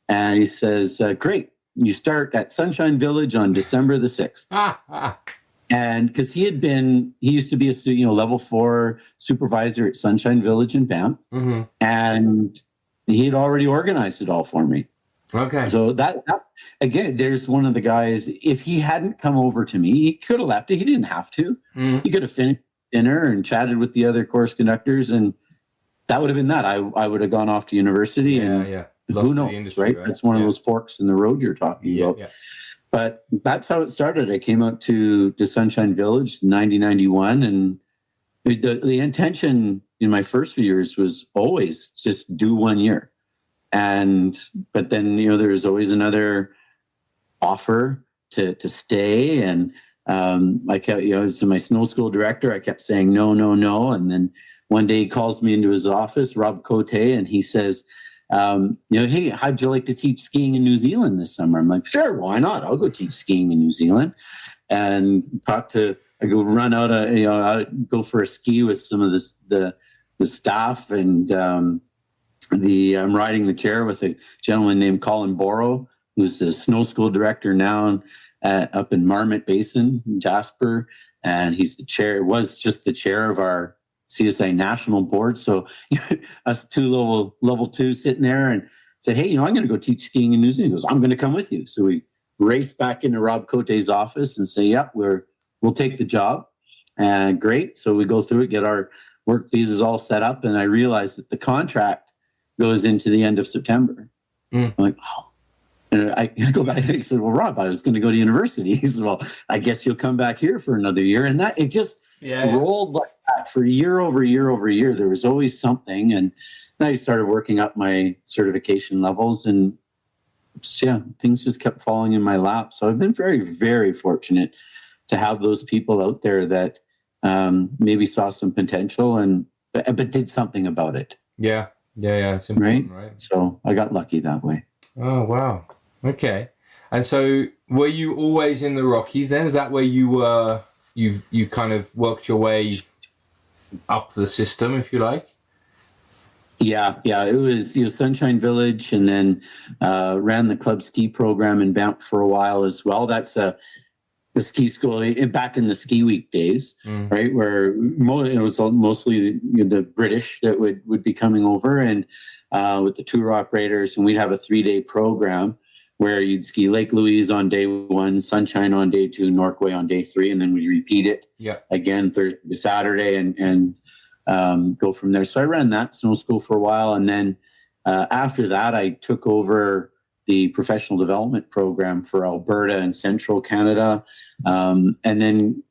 [SPEAKER 2] And he says, great. You start at Sunshine Village on December the 6th. And because he used to be a level 4 supervisor at Sunshine Village in Banff. Mm-hmm. And he had already organized it all for me. Okay. So that again, there's one of the guys, if he hadn't come over to me, he could have left it. He didn't have to. Mm-hmm. He could have finished dinner and chatted with the other course conductors, and that would have been that. I would have gone off to university, and who knows, industry, right? That's one of those forks in the road you're talking about. Yeah. But that's how it started. I came out to Sunshine Village in 1991, and the intention in my first few years was always just do 1 year. But then, there was always another offer to stay. And I kept, as my snow school director, I kept saying no. And then one day he calls me into his office, Rob Cote, and he says, hey, how'd you like to teach skiing in New Zealand this summer? I'm like, sure, why not? I'll go teach skiing in New Zealand. And I go run out, go for a ski with some of the staff, and I'm riding the chair with a gentleman named Colin Borrow, who's the snow school director now up in Marmot Basin, Jasper, and he's was just the chair of our CSI national board. So us two level 2 sitting there and said, hey, I'm going to go teach skiing in New Zealand. He goes, I'm going to come with you. So we race back into Rob Cote's office and say, yep, we'll take the job. And great. So we go through it, get our work visas all set up. And I realized that the contract goes into the end of September. I'm like, oh. And I go back and I said, well, Rob, I was going to go to university. He said, well, I guess you'll come back here for another year. And that it just rolled like that for year over year over year. There was always something. And then I started working up my certification levels, and things just kept falling in my lap. So I've been very, very fortunate to have those people out there that maybe saw some potential but did something about it.
[SPEAKER 1] Yeah. It's important, right?
[SPEAKER 2] So I got lucky that way.
[SPEAKER 1] Oh, wow. Okay. And so were you always in the Rockies then? Is that where you were, you kind of worked your way up the system, if you like?
[SPEAKER 2] Yeah. It was, Sunshine Village, and then ran the club ski program in Banff for a while as well. That's the ski school back in the ski week days, right? Where it was mostly the British that would be coming over, and with the tour operators, and we'd have a 3-day program where you'd ski Lake Louise on day 1, Sunshine on day 2, Norquay on day 3, and then we repeat it again Thursday to Saturday, and go from there. So I ran that snow school for a while, and then after that, I took over the professional development program for Alberta and Central Canada, and then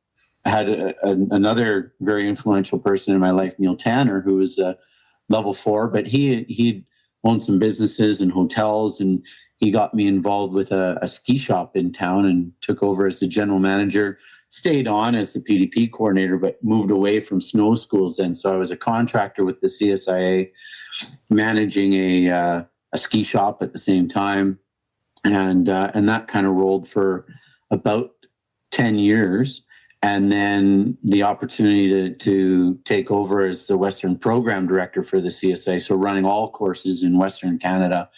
[SPEAKER 2] I had another very influential person in my life, Neil Tanner, who was level 4, but he'd owned some businesses and hotels, and he got me involved with a ski shop in town and took over as the general manager, stayed on as the PDP coordinator, but moved away from snow schools then. So I was a contractor with the CSIA, managing a ski shop at the same time. And that kind of rolled for about 10 years. And then the opportunity to take over as the Western Program Director for the CSA, so running all courses in Western Canada.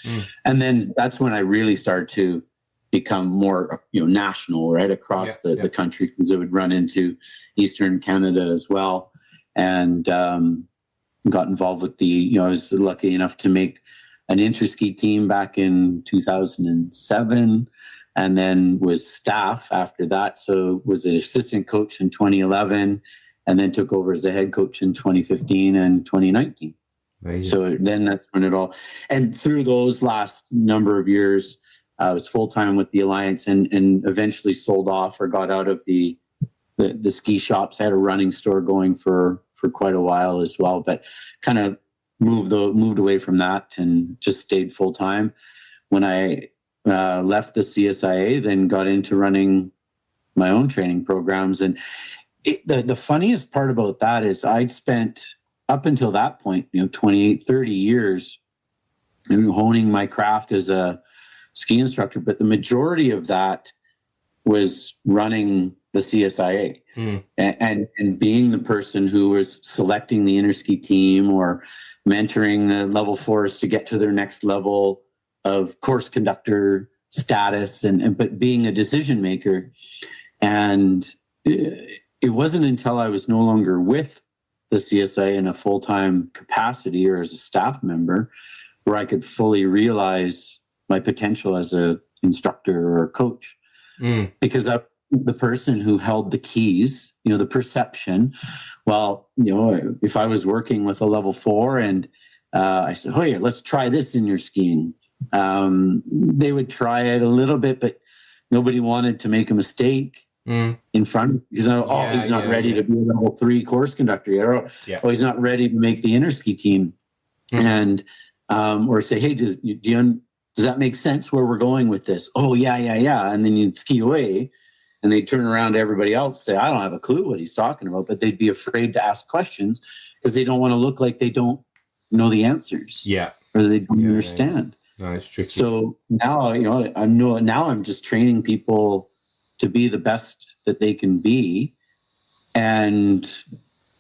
[SPEAKER 2] And then that's when I really started to become more national, right, across the country, because it would run into Eastern Canada as well. And got involved with I was lucky enough to make an inter-ski team back in 2007. And then was staff after that. So was an assistant coach in 2011, and then took over as a head coach in 2015 and 2019. Amazing. So then that's when it all, and through those last number of years, I was full-time with the Alliance, and eventually sold off or got out of the ski shops. I had a running store going for quite a while as well, but kind of moved away from that and just stayed full time. When I left the CSIA, then got into running my own training programs. And the funniest part about that is I'd spent up until that point, 28, 30 years honing my craft as a ski instructor. But the majority of that was running the CSIA and being the person who was selecting the interski team or mentoring the level 4s to get to their next level of course conductor status but being a decision maker. And it wasn't until I was no longer with the CSIA in a full-time capacity or as a staff member where I could fully realize my potential as a instructor or a coach. Because I'm the person who held the keys, the perception. Well, if I was working with a level 4 and I said, oh yeah, let's try this in your skiing. They would try it a little bit, but nobody wanted to make a mistake in front because he's not ready to be a level 3 course conductor yet. Or he's not ready to make the interski team. And or say, hey, does that make sense where we're going with this? Oh, yeah. And then you'd ski away and they'd turn around to everybody else and say, I don't have a clue what he's talking about, but they'd be afraid to ask questions because they don't want to look like they don't know the answers. Yeah. Or they don't understand.
[SPEAKER 1] No, it's tricky.
[SPEAKER 2] So now, I'm just training people to be the best that they can be. And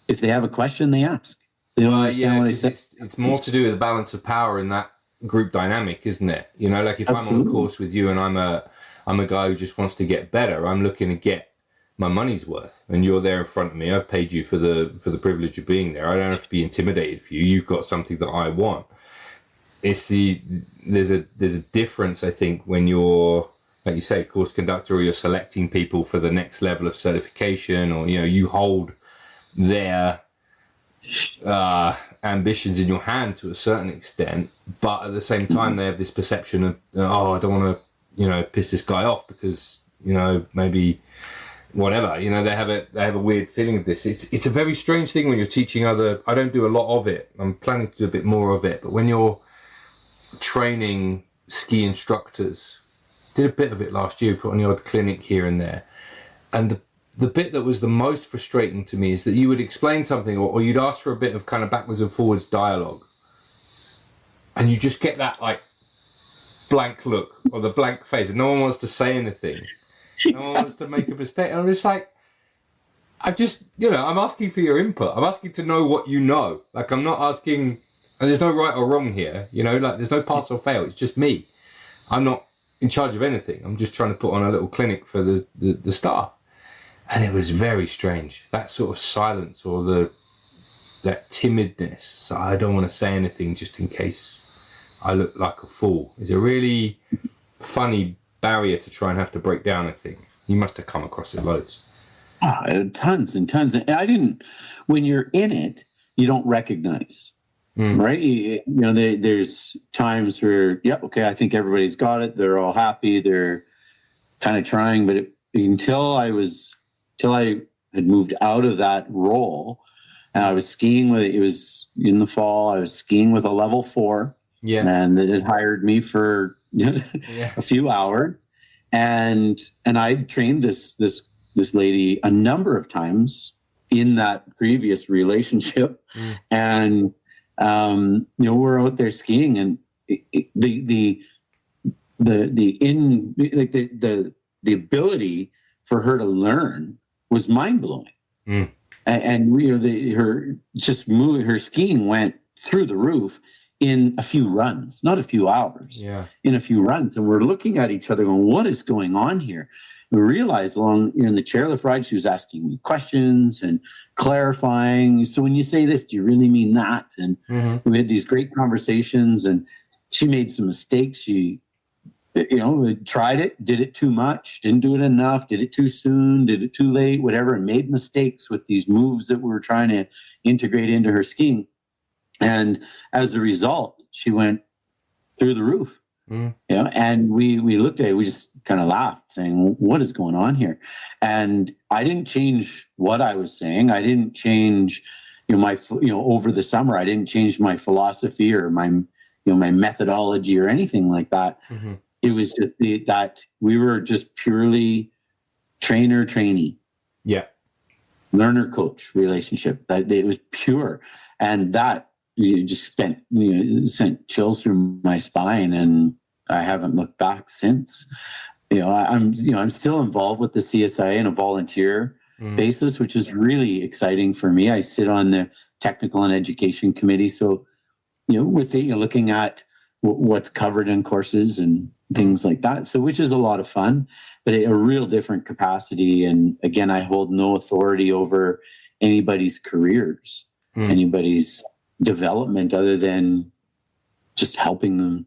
[SPEAKER 2] if they have a question, they ask. They don't understand what I say.
[SPEAKER 1] It's more to do with the balance of power in that group dynamic, isn't it? Like if
[SPEAKER 2] Absolutely.
[SPEAKER 1] I'm on a course with you and I'm a guy who just wants to get better, I'm looking to get my money's worth, and you're there in front of me. I've paid you for the privilege of being there. I don't have to be intimidated for you. You've got something that I want. There's a difference, I think, when you're, like you say, course conductor, or you're selecting people for the next level of certification, or you hold their ambitions in your hand to a certain extent, but at the same time they have this perception of I don't want to piss this guy off because maybe whatever they have a weird feeling of this. It's a very strange thing when you're teaching I don't do a lot of it, I'm planning to do a bit more of it, but when you're training ski instructors, did a bit of it last year, put on the odd clinic here and there, and the bit that was the most frustrating to me is that you would explain something or you'd ask for a bit of kind of backwards and forwards dialogue and you just get that like blank look or the blank face and no one wants to say anything. No one wants to make a mistake. And I'm just like, I'm asking for your input. I'm asking to know what you know. Like I'm not asking, and there's no right or wrong here, like there's no pass or fail. It's just me. I'm not in charge of anything. I'm just trying to put on a little clinic for the staff. And it was very strange, that sort of silence or that timidness. So I don't want to say anything just in case I look like a fool. It's a really funny barrier to try and have to break down, I think. You must have come across it loads.
[SPEAKER 2] Tons and tons. And when you're in it, you don't recognize, right? There's times where, I think everybody's got it. They're all happy. They're kind of trying, but until I had moved out of that role and I was skiing it was in the fall, I was skiing with a level 4 and that had hired me for a few hours. And I trained this lady a number of times in that previous relationship. And, we're out there skiing and the ability for her to learn was mind-blowing. And her skiing went through the roof in a few runs, not a few hours, in a few runs. And we're looking at each other going, what is going on here? And we realized along in the chairlift ride, she was asking me questions and clarifying. So when you say this, do you really mean that? And we had these great conversations, and she made some mistakes. She tried it, did it too much, didn't do it enough, did it too soon, did it too late, whatever, and made mistakes with these moves that we were trying to integrate into her skiing. And as a result, she went through the roof. And we looked at it, we just kind of laughed, saying, what is going on here? And I didn't change what I was saying. I didn't change over the summer, I didn't change my philosophy or my methodology or anything like that.
[SPEAKER 1] Mm-hmm.
[SPEAKER 2] It was just that we were just purely trainer-trainee.
[SPEAKER 1] Yeah.
[SPEAKER 2] Learner-coach relationship. That it was pure. And that just sent chills through my spine, and I haven't looked back since. I'm still involved with the CSIA on a volunteer basis, which is really exciting for me. I sit on the technical and education committee. So, with looking at what's covered in courses and things like that. So, which is a lot of fun, but a real different capacity. And again, I hold no authority over anybody's careers, anybody's development, other than just helping them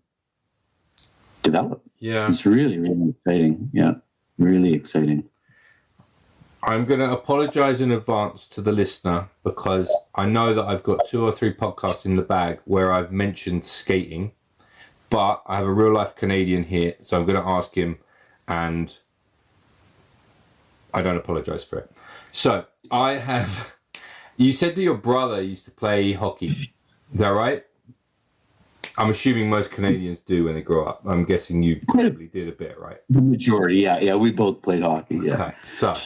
[SPEAKER 2] develop.
[SPEAKER 1] Yeah.
[SPEAKER 2] It's really, really exciting. Yeah. Really exciting.
[SPEAKER 1] I'm going to apologize in advance to the listener, because I know that I've got 2 or 3 podcasts in the bag where I've mentioned skating, but I have a real life Canadian here. So I'm going to ask him, and I don't apologize for it. So you said that your brother used to play hockey. Is that right? I'm assuming most Canadians do when they grow up. I'm guessing you probably did a bit, right?
[SPEAKER 2] The majority, yeah. We both played hockey, yeah.
[SPEAKER 1] Okay, so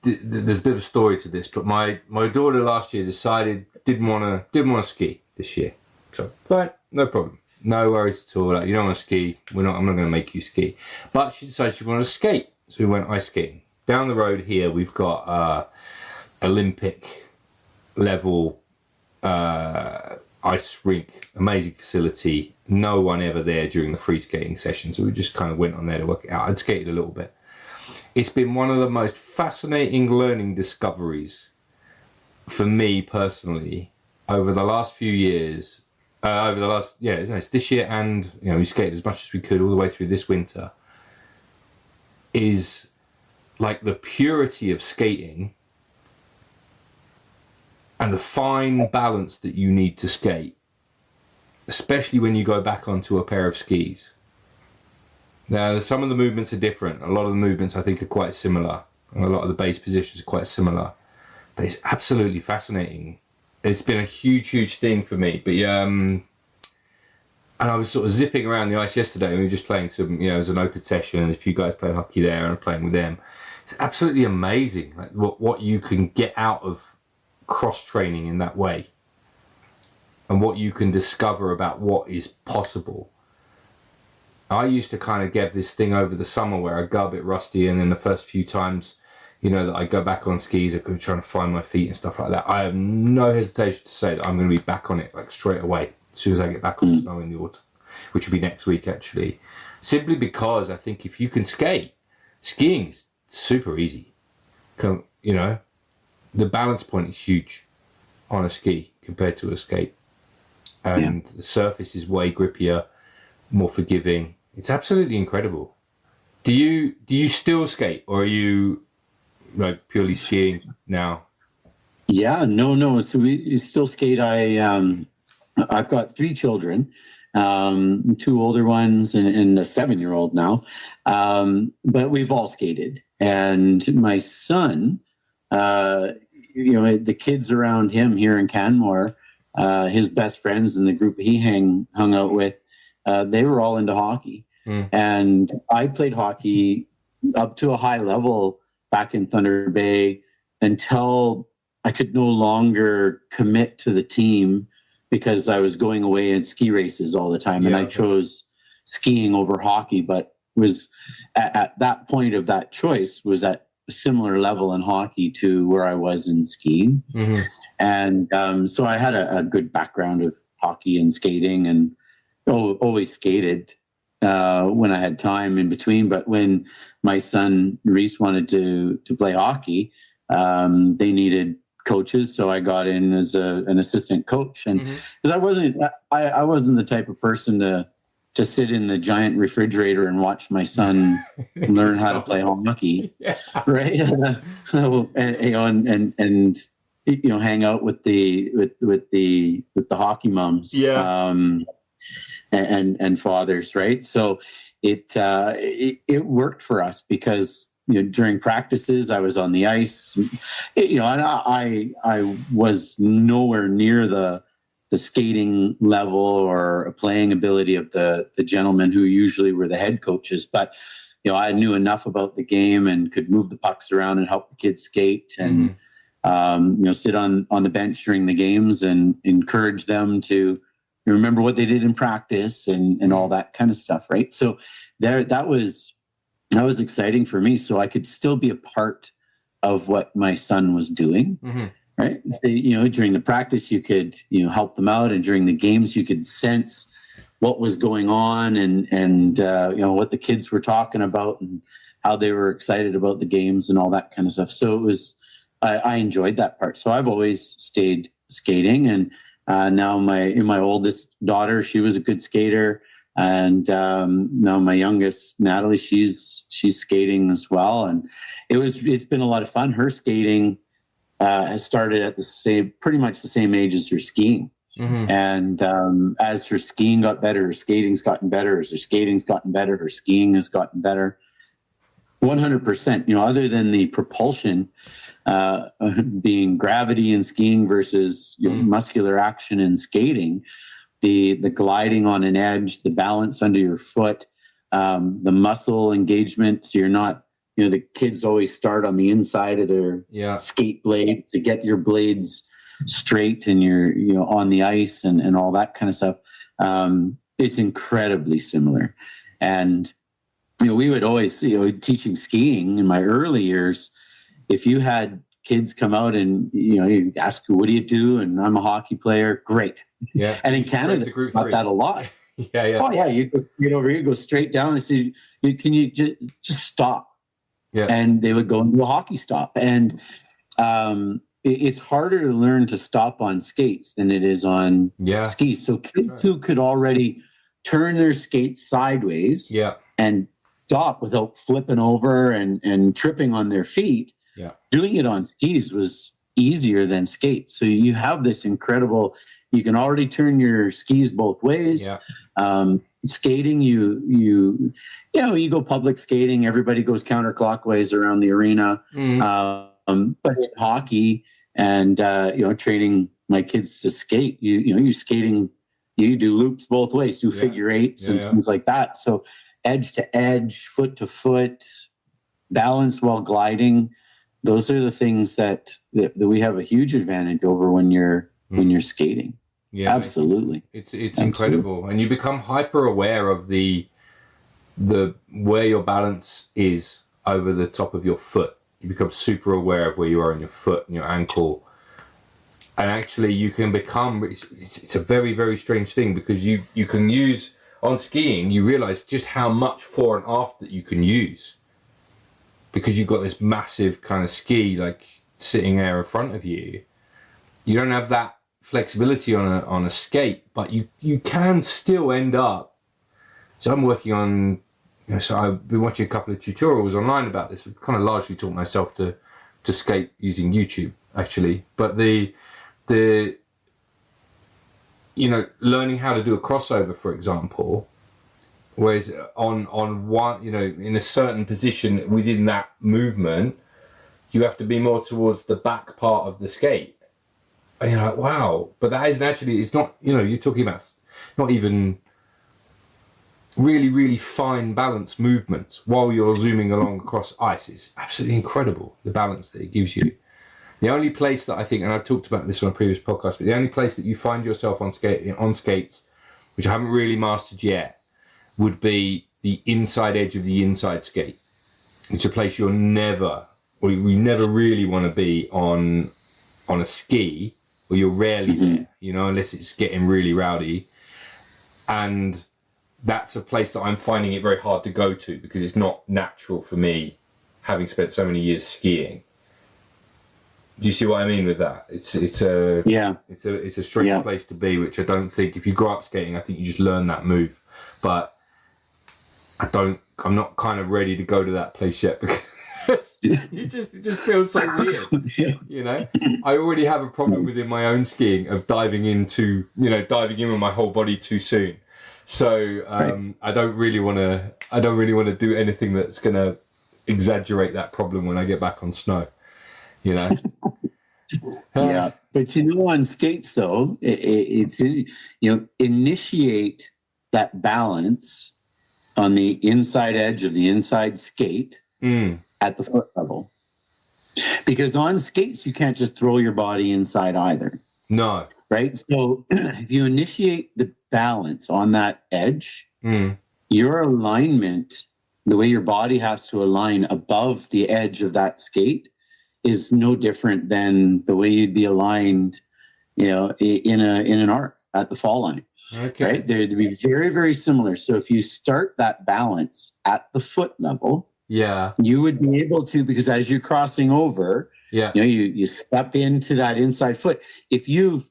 [SPEAKER 1] there's a bit of a story to this, but my daughter last year decided didn't want to ski this year. So fine, no problem, no worries at all. Like, you don't want to ski, I'm not going to make you ski. But she decided she wanted to skate, so we went ice skating. Down the road here, we've got Olympic level ice rink, amazing facility. No one ever there during the free skating session, so we just kind of went on there to work it out. I'd skated a little bit. It's been one of the most fascinating learning discoveries for me personally over the last few years. It's this year, and we skated as much as we could all the way through this winter. Is like the purity of skating and the fine balance that you need to skate, especially when you go back onto a pair of skis. Now, some of the movements are different. A lot of the movements, I think, are quite similar. And a lot of the base positions are quite similar. But it's absolutely fascinating. It's been a huge, huge thing for me. But and I was sort of zipping around the ice yesterday, and we were just playing some, it was an open session, and a few guys playing hockey there, and I'm playing with them. It's absolutely amazing, like what you can get out of cross-training in that way, and what you can discover about what is possible. I used to kind of get this thing over the summer where I go a bit rusty, and then the first few times, that I go back on skis, I'm trying to find my feet and stuff like that. I have no hesitation to say that I'm going to be back on it like straight away as soon as I get back on snow in the autumn, which will be next week actually. Simply because I think if you can skate, skiing is super easy. The balance point is huge on a ski compared to a skate, and the surface is way grippier, more forgiving. It's absolutely incredible. Do you still skate, or are you like purely skiing now?
[SPEAKER 2] Yeah, no. So we still skate. I've got 3 children, 2 older ones and a 7-year-old now. But we've all skated, and my son, the kids around him here in Canmore, his best friends and the group he hung out with, they were all into hockey. And I played hockey up to a high level back in Thunder Bay until I could no longer commit to the team because I was going away in ski races all the time. And I chose skiing over hockey, but was at that point of that choice was at a similar level in hockey to where I was in skiing. And so I had a good background of hockey and skating, and always skated when I had time in between. But when my son Reese wanted to play hockey, they needed coaches, so I got in as an assistant coach. And because I wasn't the type of person to sit in the giant refrigerator and watch my son learn how to play hockey, right? and hang out with the hockey moms, and fathers, right? So it worked for us because during practices, I was on the ice, and I was nowhere near the skating level or playing ability of the gentlemen who usually were the head coaches. But, I knew enough about the game and could move the pucks around and help the kids skate and, sit on the bench during the games and encourage them to remember what they did in practice and all that kind of stuff. Right. So that was exciting for me. So I could still be a part of what my son was doing. Right. So, during the practice, you could, help them out. And during the games, you could sense what was going on and what the kids were talking about and how they were excited about the games and all that kind of stuff. So it was, I enjoyed that part. So I've always stayed skating. And now my oldest daughter, she was a good skater. And now my youngest, Natalie, she's skating as well. And it's been a lot of fun. Her skating has started at pretty much the same age as her skiing. And as her skiing got better, her skating's gotten better. As her skating's gotten better, her skiing has gotten better. 100%. Other than the propulsion being gravity in skiing versus muscular action in skating, the gliding on an edge, the balance under your foot, the muscle engagement. So you're not. The kids always start on the inside of their skate blade to get your blades straight and you're, on the ice and all that kind of stuff. It's incredibly similar. And, we would always, teaching skiing in my early years, if you had kids come out and, you ask, what do you do? And I'm a hockey player. Great.
[SPEAKER 1] Yeah.
[SPEAKER 2] And in Canada, got that a lot.
[SPEAKER 1] Yeah.
[SPEAKER 2] Oh yeah. You get over here, go straight down and say, can you just stop?
[SPEAKER 1] Yeah.
[SPEAKER 2] And they would go into a hockey stop. And it's harder to learn to stop on skates than it is on skis. So kids who could already turn their skates sideways and stop without flipping over and tripping on their feet, doing it on skis was easier than skates. So you have this incredible, you can already turn your skis both ways. Skating, you go public skating, everybody goes counterclockwise around the arena. But in hockey and training my kids to skate, you skating, you do loops both ways, do figure eights and things like that. So edge to edge, foot to foot, balance while gliding. Those are the things that we have a huge advantage over when you're skating. Yeah, absolutely.
[SPEAKER 1] It's incredible, and you become hyper aware of the where your balance is over the top of your foot. You become super aware of where you are in your foot and your ankle, and actually you can become. It's a very, very strange thing because you can use on skiing. You realize just how much fore and aft that you can use because you've got this massive kind of ski like sitting there in front of you. You don't have that flexibility on a skate, but you can still end up. So I'm working on, so I've been watching a couple of tutorials online about this. I've kind of largely taught myself to skate using YouTube actually, but the learning how to do a crossover, for example, whereas on one, in a certain position within that movement, you have to be more towards the back part of the skate. And you're like, wow, but that isn't actually, it's not, you're talking about not even really, really fine balance movements while you're zooming along across ice. It's absolutely incredible, the balance that it gives you. The only place that I think, and I've talked about this on a previous podcast, but the only place that you find yourself on skates, which I haven't really mastered yet, would be the inside edge of the inside skate. It's a place we never really want to be on a ski. Well, you're rarely there, unless it's getting really rowdy. And that's a place that I'm finding it very hard to go to because it's not natural for me, having spent so many years skiing. Do you see what I mean with that? It's a strange place to be, which I don't think, if you grow up skating, I think you just learn that move. But I'm not kind of ready to go to that place yet because it just feels so weird, I already have a problem within my own skiing of diving in with my whole body too soon. So I don't really want to do anything that's gonna exaggerate that problem when I get back on snow, you know.
[SPEAKER 2] Yeah, but on skates though, it's initiate that balance on the inside edge of the inside skate at the foot level, because on skates you can't just throw your body inside either.
[SPEAKER 1] No.
[SPEAKER 2] Right. So if you initiate the balance on that edge, your alignment, the way your body has to align above the edge of that skate, is no different than the way you'd be aligned, in an arc at the fall line.
[SPEAKER 1] Okay.
[SPEAKER 2] Right? They'd be very, very similar. So if you start that balance at the foot level, you would be able to, because as you're crossing over, you step into that inside foot. If you've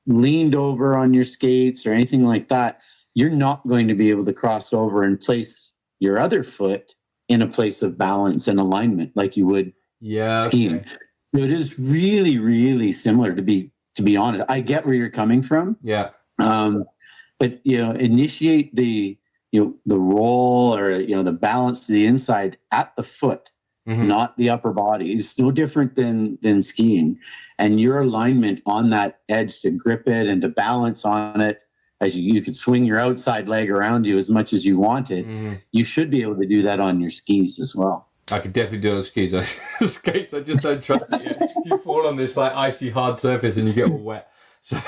[SPEAKER 2] leaned over on your skates or anything like that, you're not going to be able to cross over and place your other foot in a place of balance and alignment like you would skiing. Okay. So it is really, really similar, to be honest. I get where you're coming from.
[SPEAKER 1] Yeah.
[SPEAKER 2] But initiate the roll or the balance to the inside at the foot, not the upper body. It's no different than skiing. And your alignment on that edge to grip it and to balance on it, as you could swing your outside leg around you as much as you wanted, you should be able to do that on your skis as well.
[SPEAKER 1] I could definitely do it on skis. Skates, I just don't trust it yet. You fall on this icy hard surface and you get all wet. So,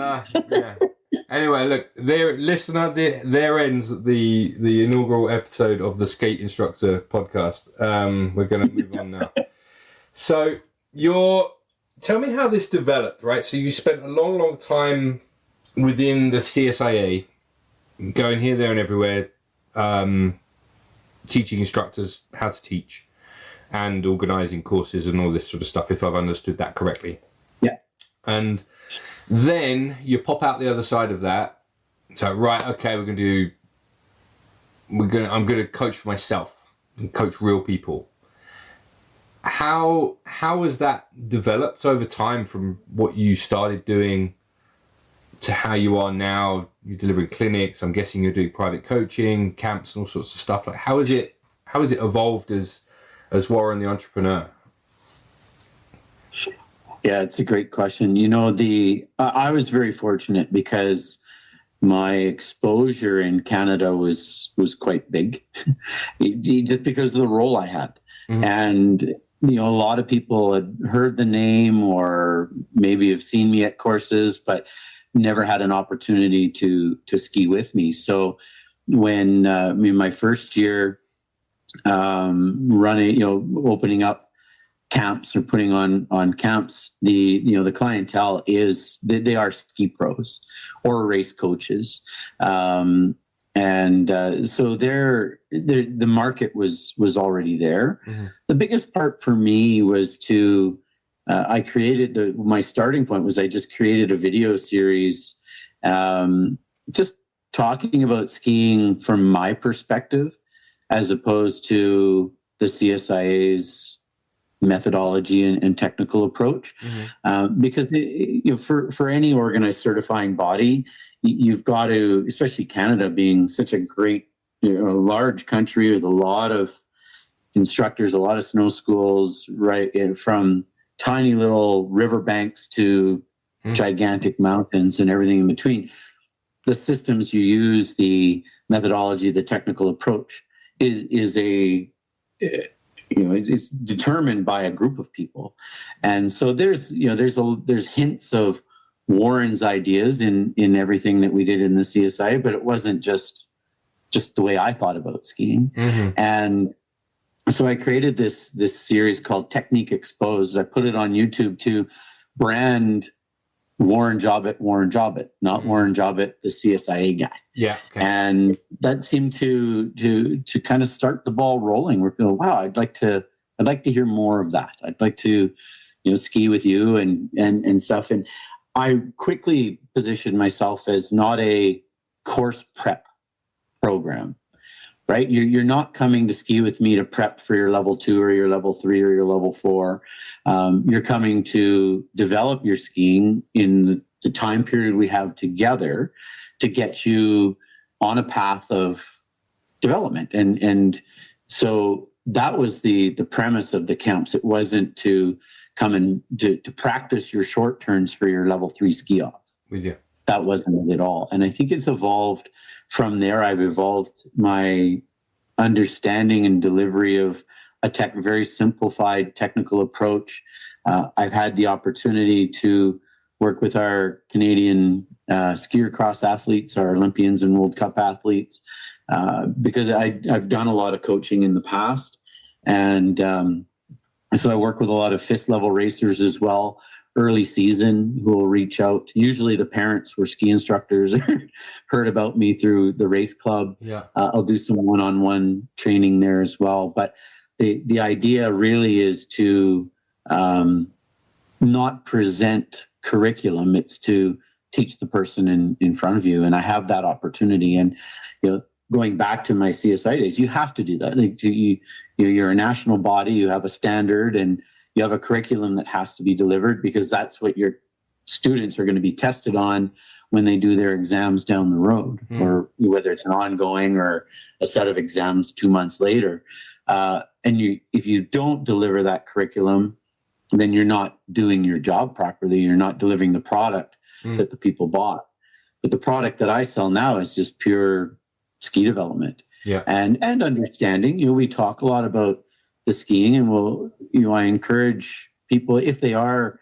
[SPEAKER 1] yeah. Anyway, look, listener, there ends the inaugural episode of the Skate Instructor Podcast. We're going to move on now. So, tell me how this developed, right? So you spent a long, long time within the CSIA, going here, there, and everywhere, teaching instructors how to teach and organising courses and all this sort of stuff, if I've understood that correctly.
[SPEAKER 2] Yeah.
[SPEAKER 1] And then you pop out the other side of that. So, right, okay, I'm going to coach for myself and coach real people. How has that developed over time from what you started doing to how you are now? You're delivering clinics. I'm guessing you're doing private coaching, camps, and all sorts of stuff. Like, how has it evolved as Warren the entrepreneur?
[SPEAKER 2] Yeah, it's a great question. I was very fortunate because my exposure in Canada was quite big, just because of the role I had. And a lot of people had heard the name or maybe have seen me at courses, but never had an opportunity to ski with me. So when my first year running, opening up camps or putting on camps, the clientele they are ski pros or race coaches. So the market was already there. The biggest part for me was I created my starting point was I just created a video series, just talking about skiing from my perspective, as opposed to the CSIA's methodology and technical approach. Because for any organized certifying body, you've got to, especially Canada being such a great, large country with a lot of instructors, a lot of snow schools, right, from tiny little riverbanks to gigantic mountains and everything in between. The systems you use, the methodology, the technical approach is determined by a group of people. And so there's hints of Warren's ideas in everything that we did in the CSIA, but it wasn't just the way I thought about skiing. And so I created this series called Technique Exposed. I put it on YouTube to brand Warren Jobbitt, not Warren Jobbitt, the CSIA guy.
[SPEAKER 1] Yeah. Okay.
[SPEAKER 2] And that seemed to kind of start the ball rolling. We're feeling, wow, I'd like to hear more of that. I'd like to, ski with you and stuff. And I quickly positioned myself as not a course prep program. Right? You're not coming to ski with me to prep for your level 2 or your level 3 or your level 4. You're coming to develop your skiing in the time period we have together to get you on a path of development and So that was the premise of the camps. It wasn't to come and to practice your short turns for your level 3 ski off.
[SPEAKER 1] With you.
[SPEAKER 2] That wasn't it at all. And I think it's evolved from there. I've evolved my understanding and delivery of a very simplified technical approach. I've had the opportunity to work with our Canadian skier cross athletes, our Olympians and World Cup athletes, because I've done a lot of coaching in the past. And so I work with a lot of fist level racers as well, early season, who will reach out. Usually the parents were ski instructors, heard about me through the race club.
[SPEAKER 1] Yeah.
[SPEAKER 2] I'll do some one-on-one training there as well. But the idea really is to not present curriculum. It's to teach the person in front of you. And I have that opportunity. And, going back to my CSI days, you have to do that. Like, you're a national body, you have a standard, and you have a curriculum that has to be delivered, because that's what your students are going to be tested on when they do their exams down the road, or whether it's an ongoing or a set of exams 2 months later. And if you don't deliver that curriculum, then you're not doing your job properly. You're not delivering the product that the people bought. But the product that I sell now is just pure ski development.
[SPEAKER 1] Yeah.
[SPEAKER 2] And understanding. We talk a lot about the skiing, and I encourage people, if they are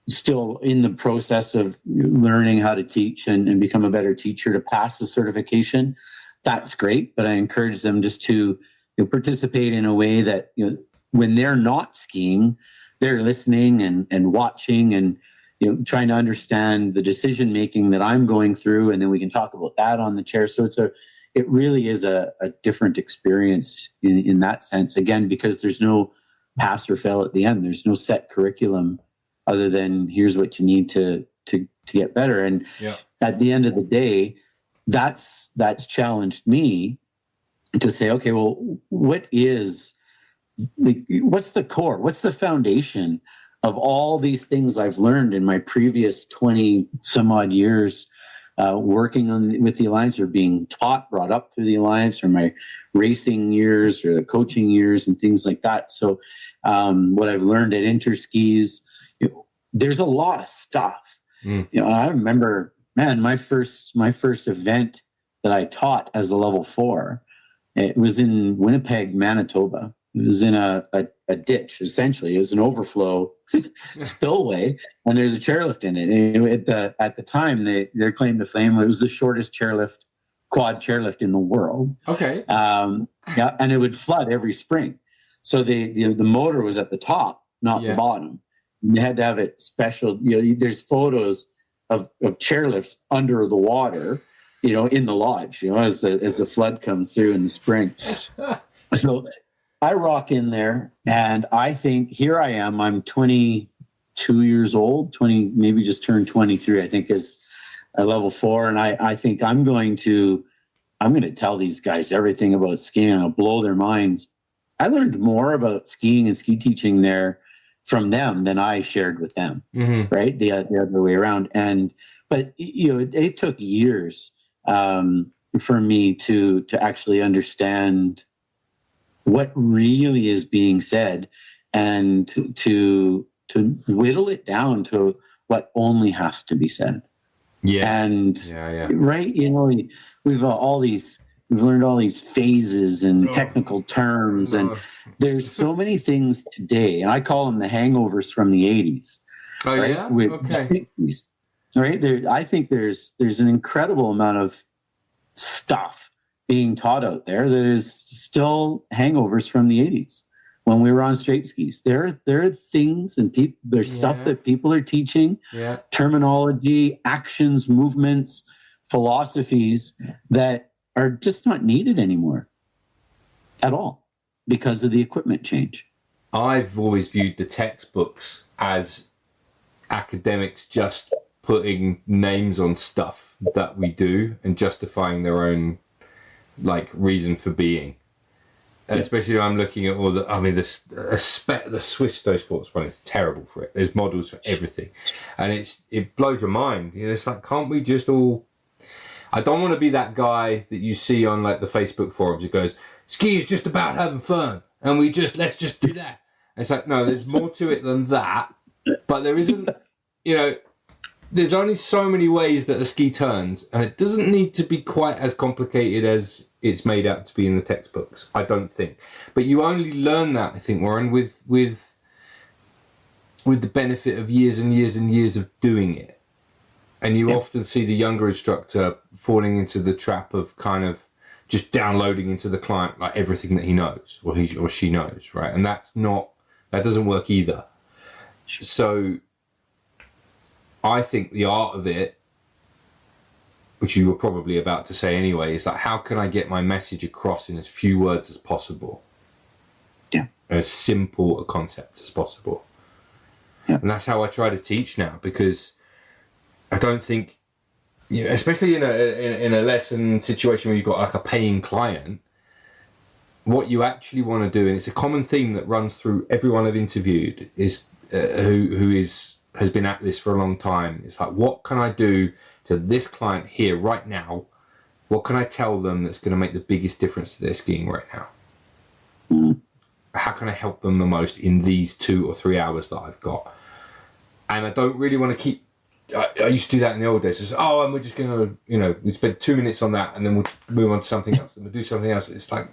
[SPEAKER 2] still in the process of learning how to teach and become a better teacher, to pass the certification. That's great, but I encourage them just to participate in a way that when they're not skiing, they're listening and watching and trying to understand the decision making that I'm going through, and then we can talk about that on the chair. So it really is a different experience in that sense. Again, because there's no pass or fail at the end. There's no set curriculum other than here's what you need to get better. And at the end of the day, that's challenged me to say, okay, well, what's the core? What's the foundation of all these things I've learned in my previous 20 some odd years working with the Alliance, or being brought up through the Alliance, or my racing years or the coaching years and things like that. So what I've learned at Interskis, there's a lot of stuff. I remember, my first event that I taught as a level 4, it was in Winnipeg, Manitoba. It was in a ditch, essentially. It was an overflow spillway, and there's a chairlift in it. And at the time, their claim to fame, it was the shortest quad chairlift in the world.
[SPEAKER 1] Okay.
[SPEAKER 2] And it would flood every spring. So the motor was at the top, not the bottom. And they had to have it special. There's photos of chairlifts under the water, in the lodge, as the flood comes through in the spring. So I rock in there, and I think, here I am, I'm 22 years old, 20, maybe just turned 23, I think, is a level 4. And I think I'm going to tell these guys everything about skiing. I'll blow their minds. I learned more about skiing and ski teaching there from them than I shared with them, right? The other way around. But it took years for me to actually understand what really is being said, and to whittle it down to what only has to be said. Right, we've learned all these phases and technical terms, and there's so many things today, and I call them the hangovers from the 80s.
[SPEAKER 1] Oh,
[SPEAKER 2] right?
[SPEAKER 1] yeah?
[SPEAKER 2] Okay. Right? I think there's an incredible amount of stuff being taught out there that is still hangovers from the 80s when we were on straight skis. There are things and there's stuff that people are teaching, terminology, actions, movements, philosophies that are just not needed anymore at all because of the equipment change.
[SPEAKER 1] I've always viewed the textbooks as academics just putting names on stuff that we do and justifying their own reason for being. Especially when I'm looking at all the Swiss Snow Sports one is terrible for it. There's models for everything, and it blows your mind. It's like, can't we just all? I don't want to be that guy that you see on the Facebook forums who goes, ski is just about having fun, and let's just do that. And it's like, no, there's more to it than that. But there isn't, there's only so many ways that a ski turns, and it doesn't need to be quite as complicated as it's made out to be in the textbooks, I don't think. But you only learn that, I think, Warren, with the benefit of years and years and years of doing it. And you often see the younger instructor falling into the trap of kind of just downloading into the client like everything that he knows or he or she knows, right? And that doesn't work either. So I think the art of it, which you were probably about to say anyway, is like, how can I get my message across in as few words as possible?
[SPEAKER 2] Yeah.
[SPEAKER 1] As simple a concept as possible. Yeah. And that's how I try to teach now, because I don't think, especially in a lesson situation where you've got like a paying client, what you actually want to do, and it's a common theme that runs through everyone I've interviewed, is who has been at this for a long time. It's like, what can I do to this client here right now? What can I tell them that's going to make the biggest difference to their skiing right now?
[SPEAKER 2] Mm.
[SPEAKER 1] How can I help them the most in these 2 or 3 hours that I've got? And I don't really want to keep. I used to do that in the old days. Just, and we're just going to, we spend 2 minutes on that, and then we'll move on to something else, and we'll do something else. It's like,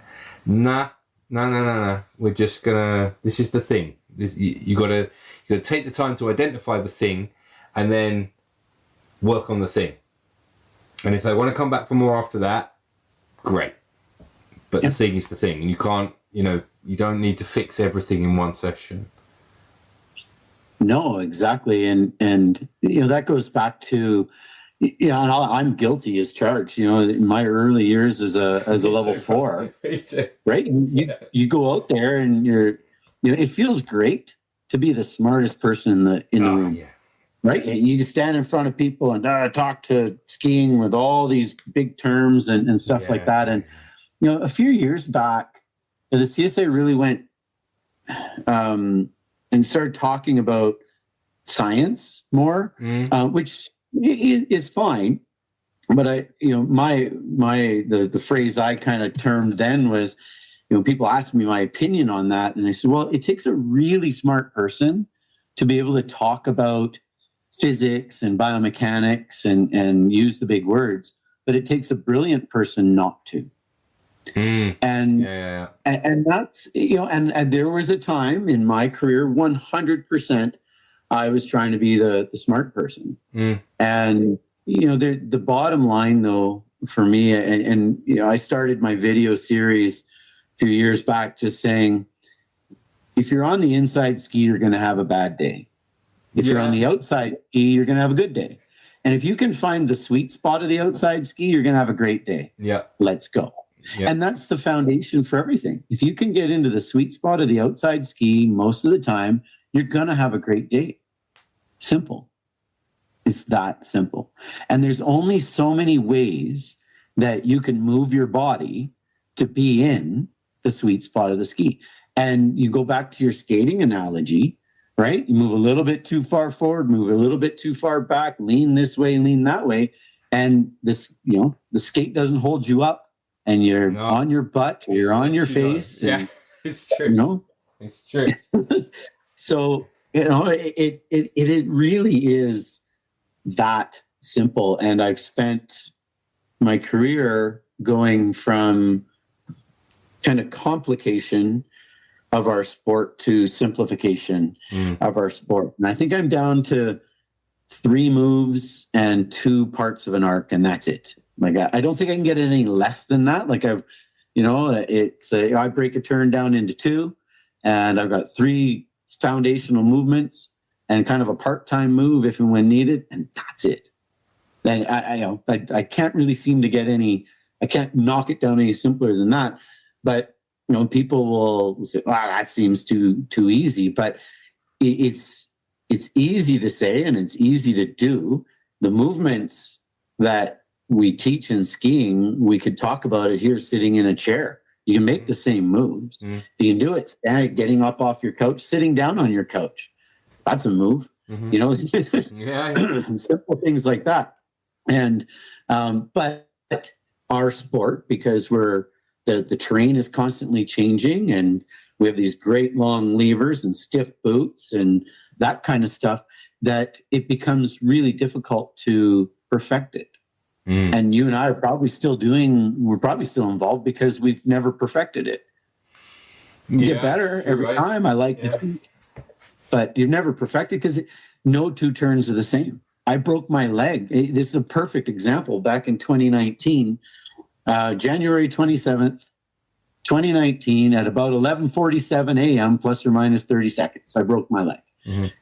[SPEAKER 1] nah. We're just gonna. This is the thing. You gotta take the time to identify the thing, and then work on the thing. And if they want to come back for more after that, great. But the thing is the thing, and you can't. You don't need to fix everything in one session.
[SPEAKER 2] No, exactly, and that goes back to, and I'm guilty as charged. In my early years as a level 4, right? You go out there and it feels great to be the smartest person in the room, right? And you stand in front of people and talk to skiing with all these big terms and stuff like that. And a few years back, the CSIA really went and started talking about science more, which is fine. But the phrase I kind of termed then was, people asked me my opinion on that, and I said, well, it takes a really smart person to be able to talk about physics and biomechanics and use the big words, but it takes a brilliant person not to. And that's, and there was a time in my career, 100%, I was trying to be the smart person. And, the bottom line though, for me, and I started my video series a few years back just saying, if you're on the inside ski, you're going to have a bad day. If you're on the outside ski, you're going to have a good day. And if you can find the sweet spot of the outside ski, you're going to have a great day. Yeah. Let's go. Yeah. And that's the foundation for everything. If you can get into the sweet spot of the outside ski most of the time, you're going to have a great day. Simple. It's that simple. And there's only so many ways that you can move your body to be in the sweet spot of the ski. And you go back to your skating analogy, right? You move a little bit too far forward, move a little bit too far back, lean this way, lean that way. And this, the skate doesn't hold you up. And you're on your butt, you're on your face. And,
[SPEAKER 1] it's true. It's true.
[SPEAKER 2] So, it really is that simple. And I've spent my career going from kind of complication of our sport to simplification of our sport. And I think I'm down to 3 moves and 2 parts of an arc, and that's it. Like, I don't think I can get any less than that. Like I break a turn down into 2, and I've got 3 foundational movements and kind of a part-time move if and when needed, and that's it. Then I can't really seem to get I can't knock it down any simpler than that. But people will say, "Wow, that seems too easy." But it's easy to say and it's easy to do. The movements that we teach in skiing, we could talk about it here sitting in a chair. You can make the same moves. You can do it getting up off your couch, sitting down on your couch. That's a move. Simple things like that. And but our sport, because we're the terrain is constantly changing, and we have these great long levers and stiff boots and that kind of stuff, that it becomes really difficult to perfect it. And you and I are probably still involved because we've never perfected it. You get better every time, I like to think, but you've never perfected, because no two turns are the same. I broke my leg. This is a perfect example. Back in 2019, January 27th, 2019, at about 11:47 a.m., plus or minus 30 seconds, I broke my leg.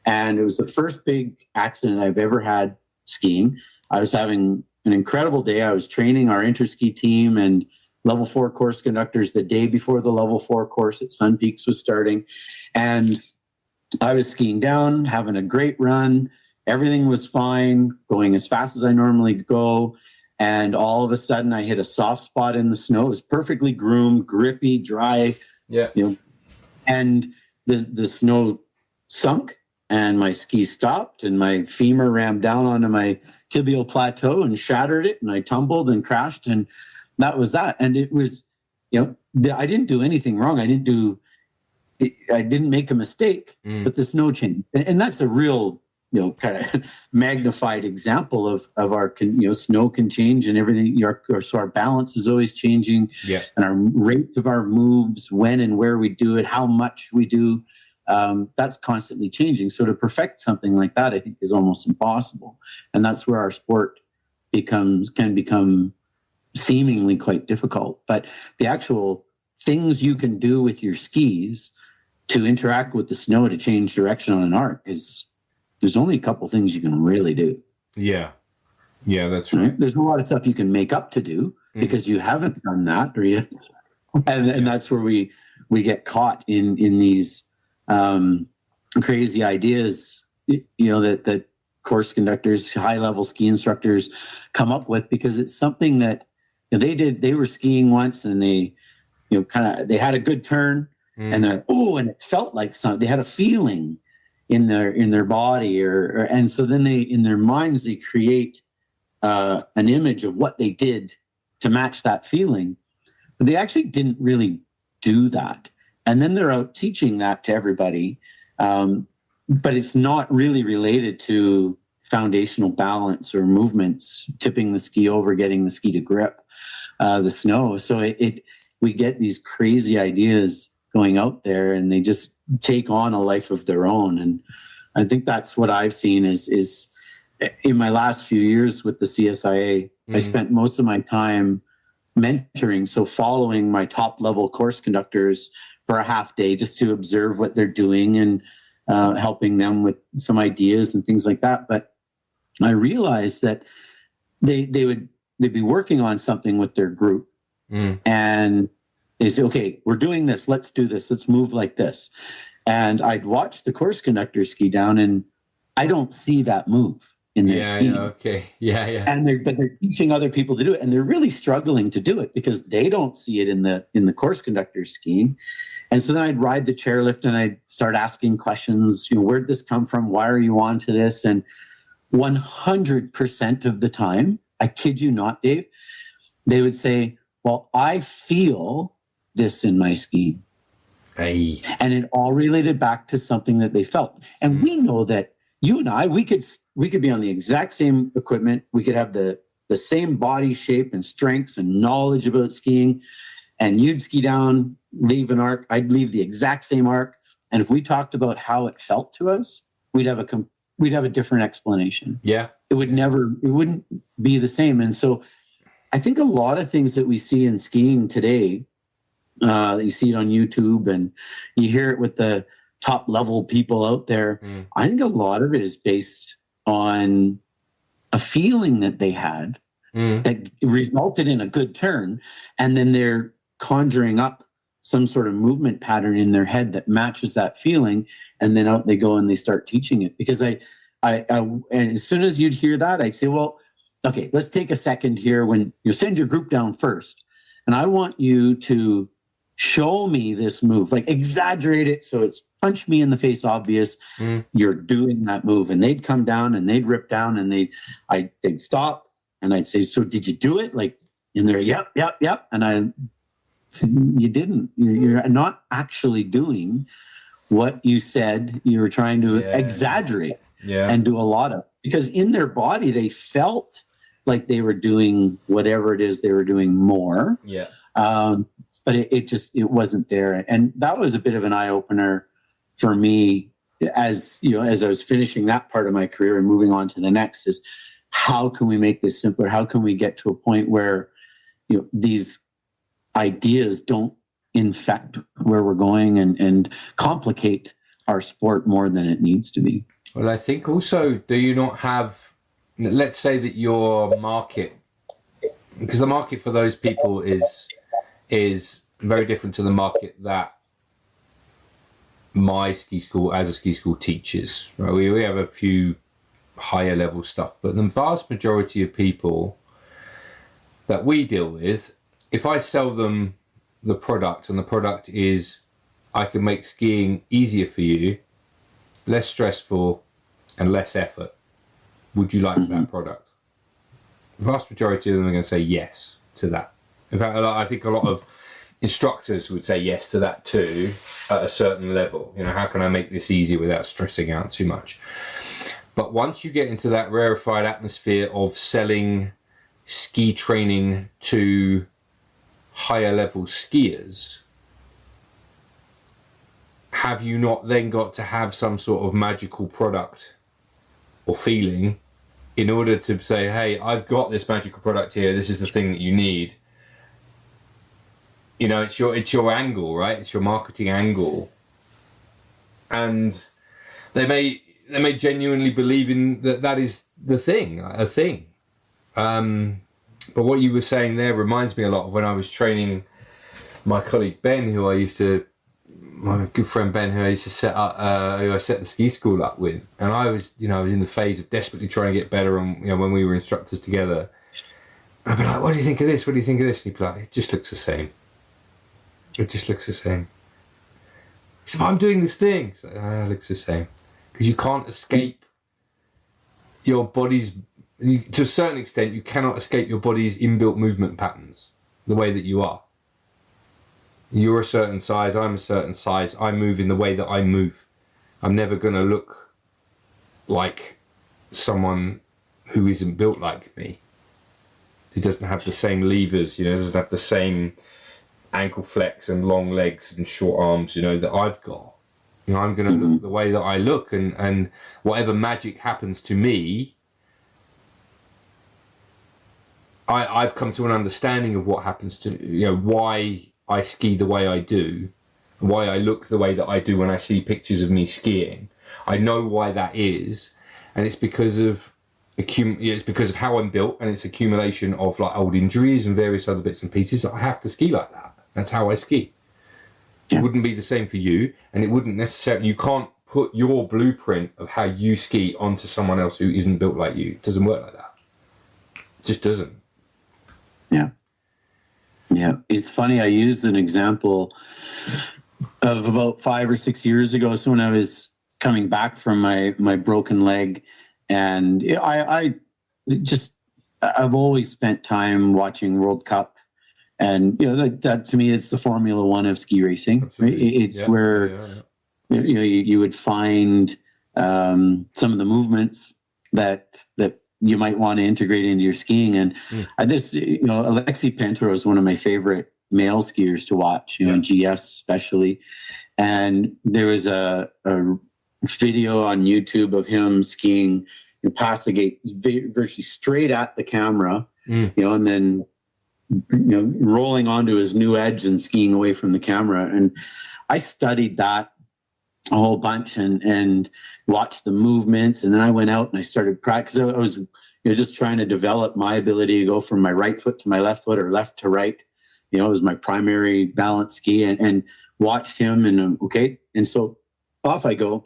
[SPEAKER 2] And it was the first big accident I've ever had skiing. I was having an incredible day. I was training our interski team and level 4 course conductors the day before the level 4 course at Sun Peaks was starting. And I was skiing down, having a great run. Everything was fine, going as fast as I normally go. And all of a sudden I hit a soft spot in the snow. It was perfectly groomed, grippy, dry. Yeah. You know, and the snow sunk and my ski stopped and my femur rammed down onto my tibial plateau and shattered it, and I tumbled and crashed, and that was that. And it was, you know, I didn't do anything wrong. I didn't make a mistake, but the snow changed. And that's a real, you know, kind of magnified example of our, you know, snow can change and everything. So our balance is always changing, and our rate of our moves, when and where we do it, how much we do, that's constantly changing. So to perfect something like that, I think, is almost impossible. And that's where our sport can become seemingly quite difficult. But the actual things you can do with your skis to interact with the snow to change direction on an arc there's only a couple things you can really do. Yeah, that's right. There's a lot of stuff you can make up to do because you haven't done that, and that's where we get caught in these crazy ideas, you know, that course conductors, high level ski instructors come up with, because it's something that, you know, they were skiing once and they, you know, they had a good turn and they're, and it felt like something. They had a feeling in their body, and so then they, in their minds, they create an image of what they did to match that feeling, but they actually didn't really do that. And then they're out teaching that to everybody, but it's not really related to foundational balance or movements, tipping the ski over, getting the ski to grip the snow. So we get these crazy ideas going out there, and they just take on a life of their own. And I think that's what I've seen is in my last few years with the CSIA, I spent most of my time mentoring, so following my top level course conductors for a half day, just to observe what they're doing and helping them with some ideas and things like that. But I realized that they'd be working on something with their group, and they say, okay, we're doing this. Let's do this. Let's move like this. And I'd watch the course conductor ski down, and I don't see that move in their skiing. And they're teaching other people to do it, and they're really struggling to do it because they don't see it in the course conductor skiing. And so then I'd ride the chairlift and I'd start asking questions, you know, where'd this come from? Why are you on to this? And 100% of the time, I kid you not, Dave, they would say, well, I feel this in my skiing.
[SPEAKER 1] Hey.
[SPEAKER 2] And it all related back to something that they felt. And we know that you and I, we could be on the exact same equipment. We could have the same body shape and strengths and knowledge about skiing. And you'd ski down, leave an arc. I'd leave the exact same arc. And if we talked about how it felt to us, we'd have a different explanation.
[SPEAKER 1] Yeah.
[SPEAKER 2] It wouldn't be the same. And so I think a lot of things that we see in skiing today, you see it on YouTube and you hear it with the top level people out there. I think a lot of it is based on a feeling that they had that resulted in a good turn. And then they're conjuring up some sort of movement pattern in their head that matches that feeling. And then out they go and they start teaching it. Because I and as soon as you'd hear that, I'd say, well, okay, let's take a second here. When you send your group down first, and I want you to show me this move, like exaggerate it so it's punch me in the face obvious you're doing that move. And they'd come down and they'd rip down and they'd stop and I'd say, so did you do it? Like in there, yep. And I you didn't. You're not actually doing what you said you were trying to exaggerate and do a lot of. Because in their body, they felt like they were doing whatever it is they were doing more.
[SPEAKER 3] Yeah.
[SPEAKER 2] But it wasn't there. And that was a bit of an eye-opener for me as I was finishing that part of my career and moving on to the next, is how can we make this simpler? How can we get to a point where these ideas don't infect where we're going and complicate our sport more than it needs to be?
[SPEAKER 3] Well, I think also, do you not have, let's say that your market, because the market for those people is very different to the market that my ski school, as a ski school, teaches. Right? We have a few higher level stuff, but the vast majority of people that we deal with, if I sell them the product, and the product is, I can make skiing easier for you, less stressful and less effort, would you like that product? The vast majority of them are going to say yes to that. In fact, I think a lot of instructors would say yes to that too, at a certain level. How can I make this easier without stressing out too much? But once you get into that rarefied atmosphere of selling ski training to higher level skiers, have you not then got to have some sort of magical product or feeling in order to say, hey, I've got this magical product here, this is the thing that you need? It's your angle, right? It's your marketing angle. And they may genuinely believe in that is a thing. But what you were saying there reminds me a lot of when I was training my colleague Ben, my good friend Ben, who I used to set the ski school up with. And I was in the phase of desperately trying to get better. And when we were instructors together, I'd be like, "What do you think of this? What do you think of this?" And he'd be like, "It just looks the same. It just looks the same." He said, "But I'm doing this thing." So, it looks the same, because you can't escape your body's. To a certain extent, you cannot escape your body's inbuilt movement patterns, the way that you are. You're a certain size, I'm a certain size, I move in the way that I move. I'm never going to look like someone who isn't built like me, who doesn't have the same levers, doesn't have the same ankle flex and long legs and short arms, that I've got. I'm going to look the way that I look, and whatever magic happens to me, I've come to an understanding of what happens to, why I ski the way I do, why I look the way that I do when I see pictures of me skiing. I know why that is, and it's because of how I'm built, and it's accumulation of like old injuries and various other bits and pieces. I have to ski like that. That's how I ski. Yeah. It wouldn't be the same for you, and it wouldn't necessarily. You can't put your blueprint of how you ski onto someone else who isn't built like you. It doesn't work like that. It just doesn't.
[SPEAKER 2] Yeah. Yeah. It's funny. I used an example of about 5 or 6 years ago. So when I was coming back from my broken leg, and I've always spent time watching World Cup, and that to me, it's the Formula One of ski racing. Right? It's where you would find some of the movements that you might want to integrate into your skiing. And Alexei Pentero is one of my favorite male skiers to watch, GS especially. And there was a video on YouTube of him skiing past the gate, virtually straight at the camera, and then rolling onto his new edge and skiing away from the camera. And I studied that a whole bunch and watched the movements. And then I went out and I started practicing. I was just trying to develop my ability to go from my right foot to my left foot, or left to right. It was my primary balance ski, and watched him, and okay. And so off I go.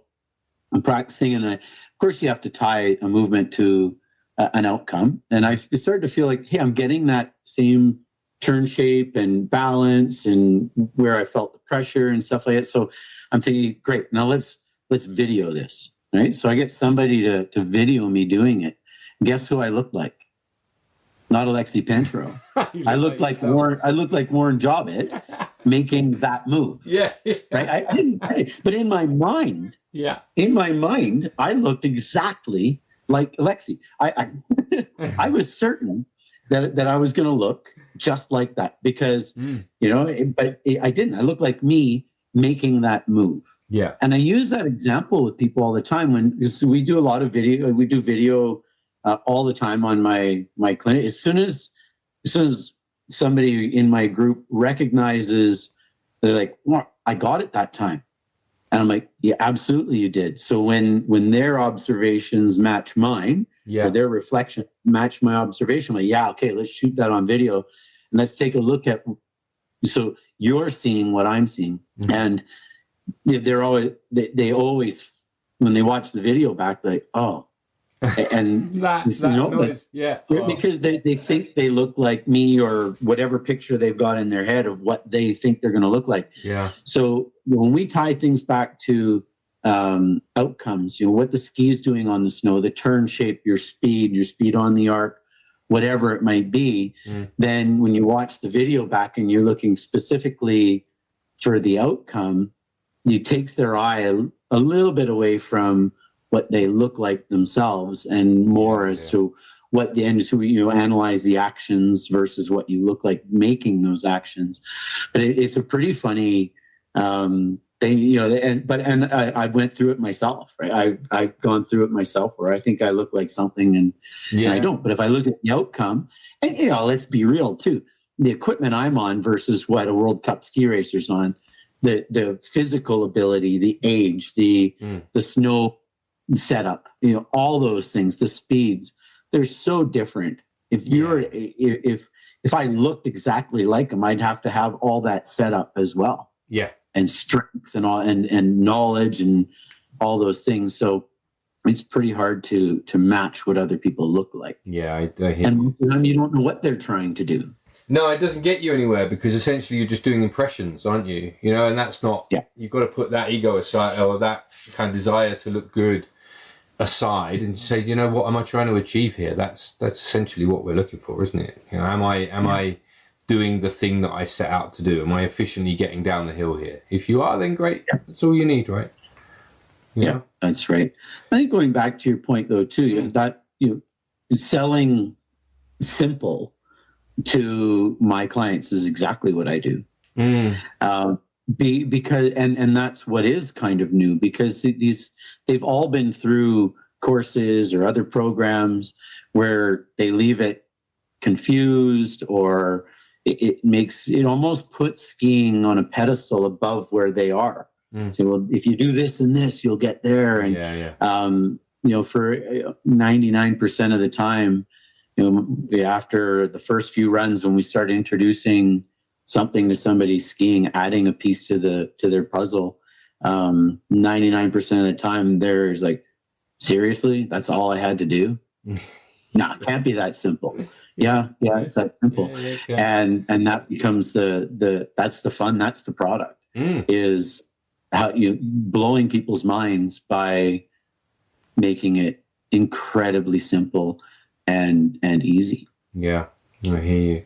[SPEAKER 2] I'm practicing, and of course you have to tie a movement to an outcome. And I started to feel like, hey, I'm getting that same turn shape and balance, and where I felt the pressure and stuff like that. So I'm thinking, great, now let's video this, right? So I get somebody to video me doing it. Guess who I look like? not Alexi Pentro. I looked like Warren Jobbitt making that move.
[SPEAKER 3] Yeah.
[SPEAKER 2] Right. I didn't. But in my mind, I looked exactly like Alexi. I was certain that I was going to look just like that because I didn't. I looked like me making that move.
[SPEAKER 3] Yeah.
[SPEAKER 2] And I use that example with people all the time we do a lot of video. We do video all the time on my clinic. As soon as somebody in my group recognizes, they're like, well, I got it that time. And I'm like, yeah, absolutely you did. So when their observations match mine, or their reflection match my observation, I'm like, yeah, okay, let's shoot that on video. And let's take a look at, so you're seeing what I'm seeing. Mm-hmm. And they always, when they watch the video back, they're like, oh, and
[SPEAKER 3] noise.
[SPEAKER 2] Because they think they look like me or whatever picture they've got in their head of what they think they're going to look like.
[SPEAKER 3] Yeah.
[SPEAKER 2] So when we tie things back to outcomes, what the ski is doing on the snow, the turn shape, your speed on the arc, whatever it might be, then when you watch the video back and you're looking specifically for the outcome, it takes their eye a little bit away from what they look like themselves and more as to what the end. So analyze the actions versus what you look like making those actions. But it's a pretty funny thing, and I went through it myself, right? I've gone through it myself where I think I look like something and I don't. But if I look at the outcome, and let's be real too, the equipment I'm on versus what a World Cup ski racer's on, the physical ability, the age, the snow setup, all those things, the speeds, they're so different. If I looked exactly like them, I'd have to have all that set up as well.
[SPEAKER 3] Yeah.
[SPEAKER 2] And strength and all and knowledge and all those things. So it's pretty hard to match what other people look like.
[SPEAKER 3] Yeah, I hear.
[SPEAKER 2] And most of the time you don't know what they're trying to do.
[SPEAKER 3] No, it doesn't get you anywhere because essentially you're just doing impressions, aren't you? And that's not.
[SPEAKER 2] Yeah.
[SPEAKER 3] You've got to put that ego aside or that kind of desire to look good aside and say, what am I trying to achieve here? That's essentially what we're looking for, isn't it? Am I doing the thing that I set out to do? Am I efficiently getting down the hill here? If you are, then great. Yeah. That's all you need, right?
[SPEAKER 2] Yeah, that's right. I think going back to your point though, too, that selling simple to my clients is exactly what I do. Because that's what is kind of new, because they've all been through courses or other programs where they leave it confused, or it almost puts skiing on a pedestal above where they are. So, well, if you do this and this, you'll get there. And for 99% of the time, after the first few runs, when we start introducing something to somebody skiing, adding a piece to their puzzle, 99% of the time there's like, seriously, that's all I had to do? No, it can't be that simple. It's that simple. And that becomes that's the fun, that's the product, is how you blowing people's minds by making it incredibly simple and easy.
[SPEAKER 3] Yeah, I hear you.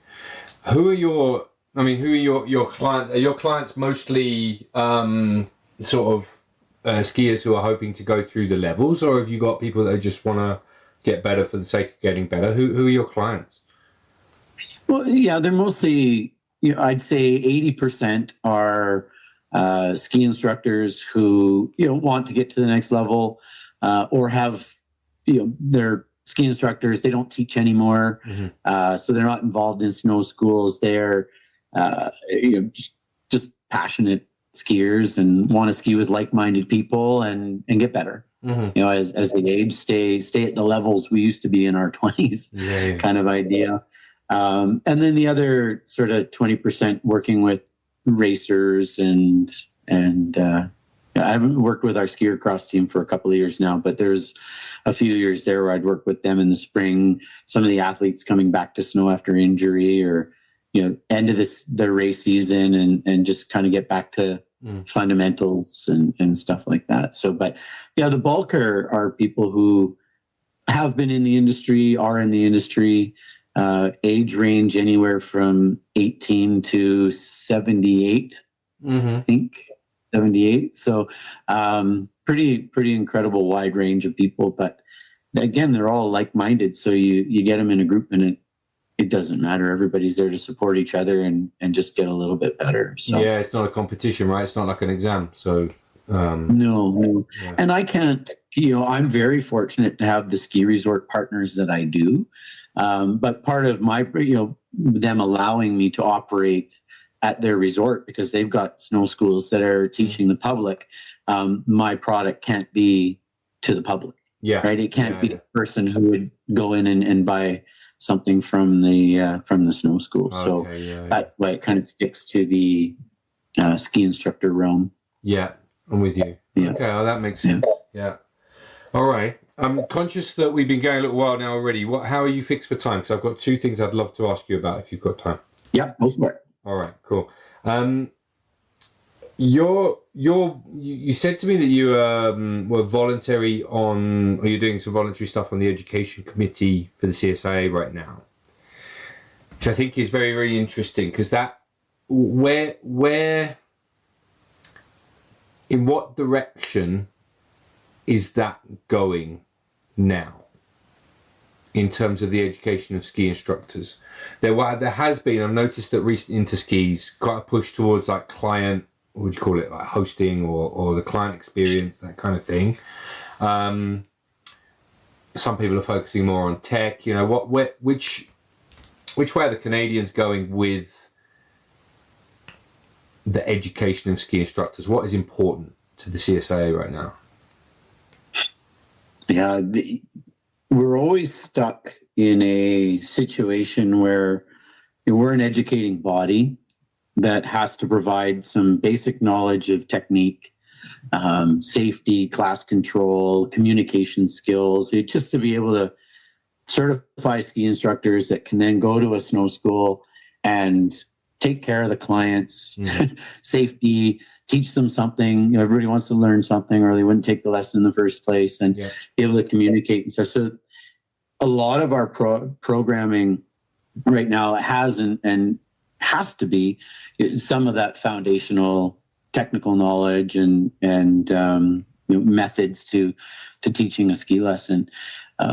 [SPEAKER 3] Who are your clients? Are your clients mostly sort of skiers who are hoping to go through the levels, or have you got people that just want to get better for the sake of getting better? Who are your clients?
[SPEAKER 2] Well, yeah, they're mostly, I'd say 80% are ski instructors who, want to get to the next level, or have, they're ski instructors. They don't teach anymore. So they're not involved in snow schools. They're, just passionate skiers and want to ski with like-minded people and get better. As they age, stay at the levels we used to be in our 20s, kind of idea. And then the other sort of 20% working with racers and I haven't worked with our skier cross team for a couple of years now, but there's a few years there where I'd work with them in the spring. Some of the athletes coming back to snow after injury, or end of the race season, and just kind of get back to fundamentals and stuff like that. So, but the bulk are people who have been in the industry, are in the industry, age range anywhere from 18 to 78, I think 78. So pretty incredible wide range of people. But again, they're all like-minded. So you get them in a group and it doesn't matter. Everybody's there to support each other and just get a little bit better. So
[SPEAKER 3] yeah, it's not a competition, right? It's not like an exam. So
[SPEAKER 2] no. Yeah. And I can't, I'm very fortunate to have the ski resort partners that I do. But part of my, them allowing me to operate at their resort, because they've got snow schools that are teaching the public, my product can't be to the public.
[SPEAKER 3] Yeah.
[SPEAKER 2] Right. It can't be a person who would go in and buy something from the snow school. So that's why it kind of sticks to the ski instructor realm.
[SPEAKER 3] Yeah, I'm with you. Yeah. Okay, that makes sense. Yeah. All right. I'm conscious that we've been going a little while now already. How are you fixed for time? Because I've got two things I'd love to ask you about if you've got time.
[SPEAKER 2] Yeah, go for it.
[SPEAKER 3] All right, cool. You said to me that you were voluntary or you're doing some voluntary stuff on the education committee for the CSIA right now, which I think is very, very interesting, because that where in what direction is that going now in terms of the education of ski instructors? There has been, I've noticed that recently into skis, quite a push towards like client, what would you call it, like hosting or the client experience, that kind of thing. Some people are focusing more on tech. Which way are the Canadians going with the education of ski instructors? What is important to the CSIA right now?
[SPEAKER 2] Yeah, we're always stuck in a situation where we're an educating body that has to provide some basic knowledge of technique, safety, class control, communication skills, just to be able to certify ski instructors that can then go to a snow school and take care of the clients, safety, teach them something. Everybody wants to learn something, or they wouldn't take the lesson in the first place, and be able to communicate and stuff. So a lot of our programming right now has to be some of that foundational technical knowledge and methods to teaching a ski lesson.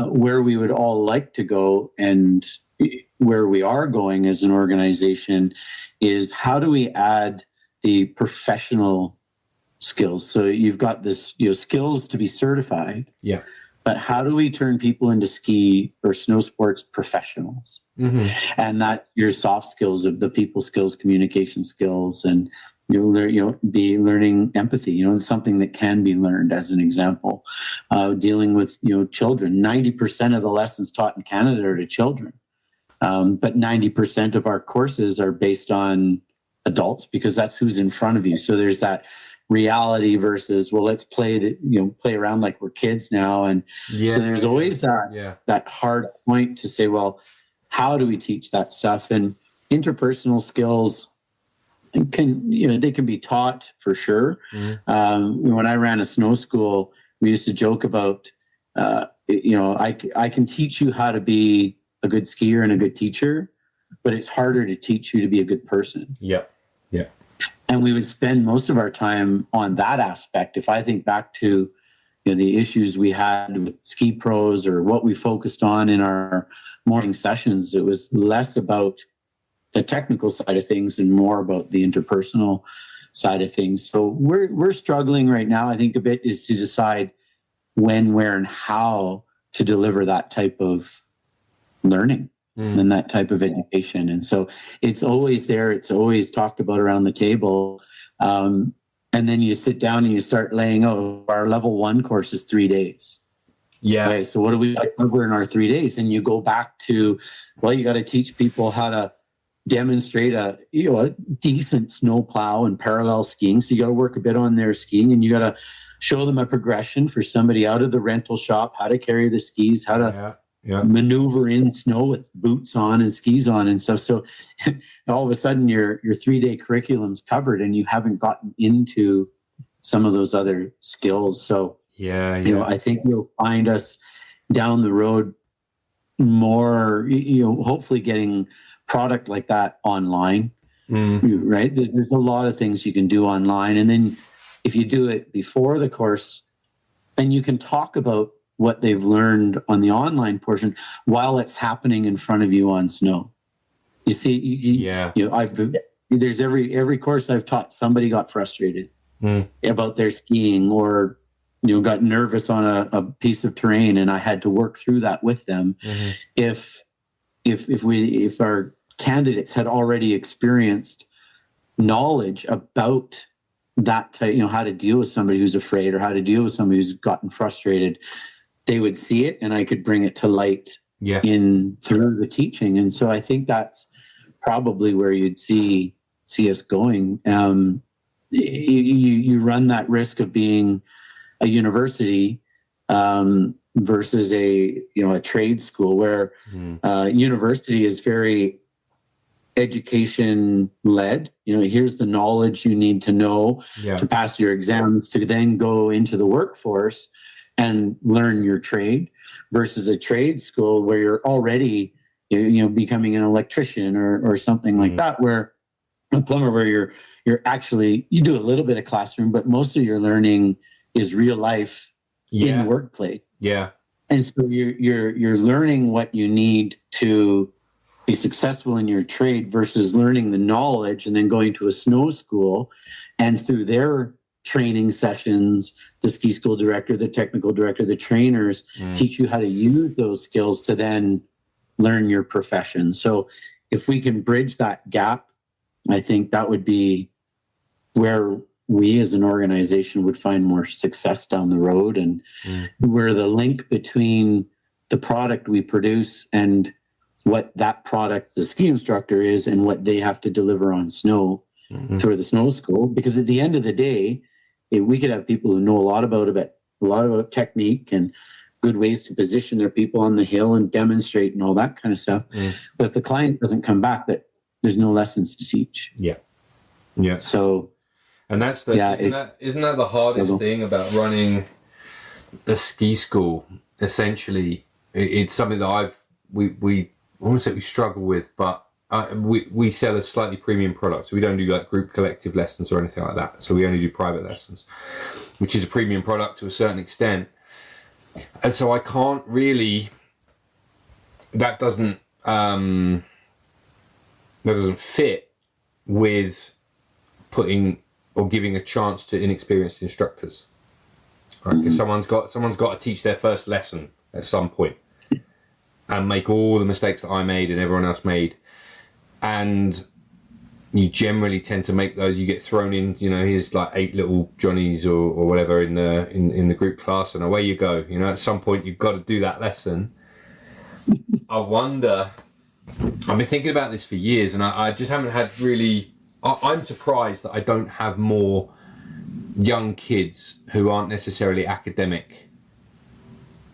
[SPEAKER 2] Where we would all like to go, and where we are going as an organization, is how do we add the professional skills? So you've got this, skills to be certified. Yeah. But how do we turn people into ski or snow sports professionals? Mm-hmm. And that's your soft skills of the people skills, communication skills, and be learning empathy. Something that can be learned. As an example, dealing with children. 90% of the lessons taught in Canada are to children, but 90% of our courses are based on adults, because that's who's in front of you. So there's that reality versus, well, let's play around like we're kids now. And so there's always that hard point to say, well, how do we teach that stuff? And interpersonal skills they can be taught for sure. Mm-hmm. When I ran a snow school, we used to joke about, I can teach you how to be a good skier and a good teacher, but it's harder to teach you to be a good person. Yeah. Yeah. And we would spend most of our time on that aspect. If I think back to the issues we had with ski pros, or what we focused on in our morning sessions, it was less about the technical side of things and more about the interpersonal side of things. So we're struggling right now, I think, a bit, is to decide when, where, and how to deliver that type of learning. And that type of education. And so it's always there. It's always talked about around the table. And then you sit down and you start laying out, our level 1 course is 3 days. Yeah. Okay, so what do we cover in our 3 days? And you go back to, well, you got to teach people how to demonstrate a decent snow plow and parallel skiing. So you got to work a bit on their skiing, and you got to show them a progression for somebody out of the rental shop, how to carry the skis, how to maneuver in snow with boots on and skis on and stuff. So all of a sudden your 3-day curriculum's covered, and you haven't gotten into some of those other skills. So I think you'll find us down the road more, hopefully getting product like that online, right? There's a lot of things you can do online. And then if you do it before the course, then you can talk about what they've learned on the online portion while it's happening in front of you on snow. You see, there's every course I've taught, somebody got frustrated about their skiing, or got nervous on a piece of terrain, and I had to work through that with them. If our candidates had already experienced knowledge about that type, how to deal with somebody who's afraid, or how to deal with somebody who's gotten frustrated, they would see it, and I could bring it to light in through the teaching. And so I think that's probably where you'd see us going. You run that risk of being a university versus a trade school, where university is very education led. Here's the knowledge you need to know to pass your exams, to then go into the workforce and learn your trade, versus a trade school where you're already becoming an electrician or something like that, where a plumber, where you're actually, you do a little bit of classroom, but most of your learning is real life in the workplace. And so you're learning what you need to be successful in your trade, versus learning the knowledge and then going to a snow school, and through their training sessions, the ski school director, the technical director, the trainers teach you how to use those skills to then learn your profession. So if we can bridge that gap, I think that would be where we as an organization would find more success down the road, and where the link between the product we produce and what that product, the ski instructor, is, and what they have to deliver on snow through the snow school. Because at the end of the day, we could have people who know a lot about technique and good ways to position their people on the hill and demonstrate and all that kind of stuff. But if the client doesn't come back, that there's no lessons to teach. So,
[SPEAKER 3] and that's isn't that the hardest thing about running a ski school? Essentially, it's something that we I won't say we struggle with, but we sell a slightly premium product. So we don't do like group collective lessons or anything like that. So we only do private lessons, which is a premium product to a certain extent. And so I can't really, that doesn't fit with putting or giving a chance to inexperienced instructors. Right? Because someone's got to teach their first lesson at some point and make all the mistakes that I made and everyone else made. And you generally tend to make those. You get thrown in, here's like 8 little Johnnies or whatever in the group class, and away you go. At some point you've got to do that lesson. I wonder, I've been thinking about this for years, and I just haven't had really, I'm surprised that I don't have more young kids who aren't necessarily academic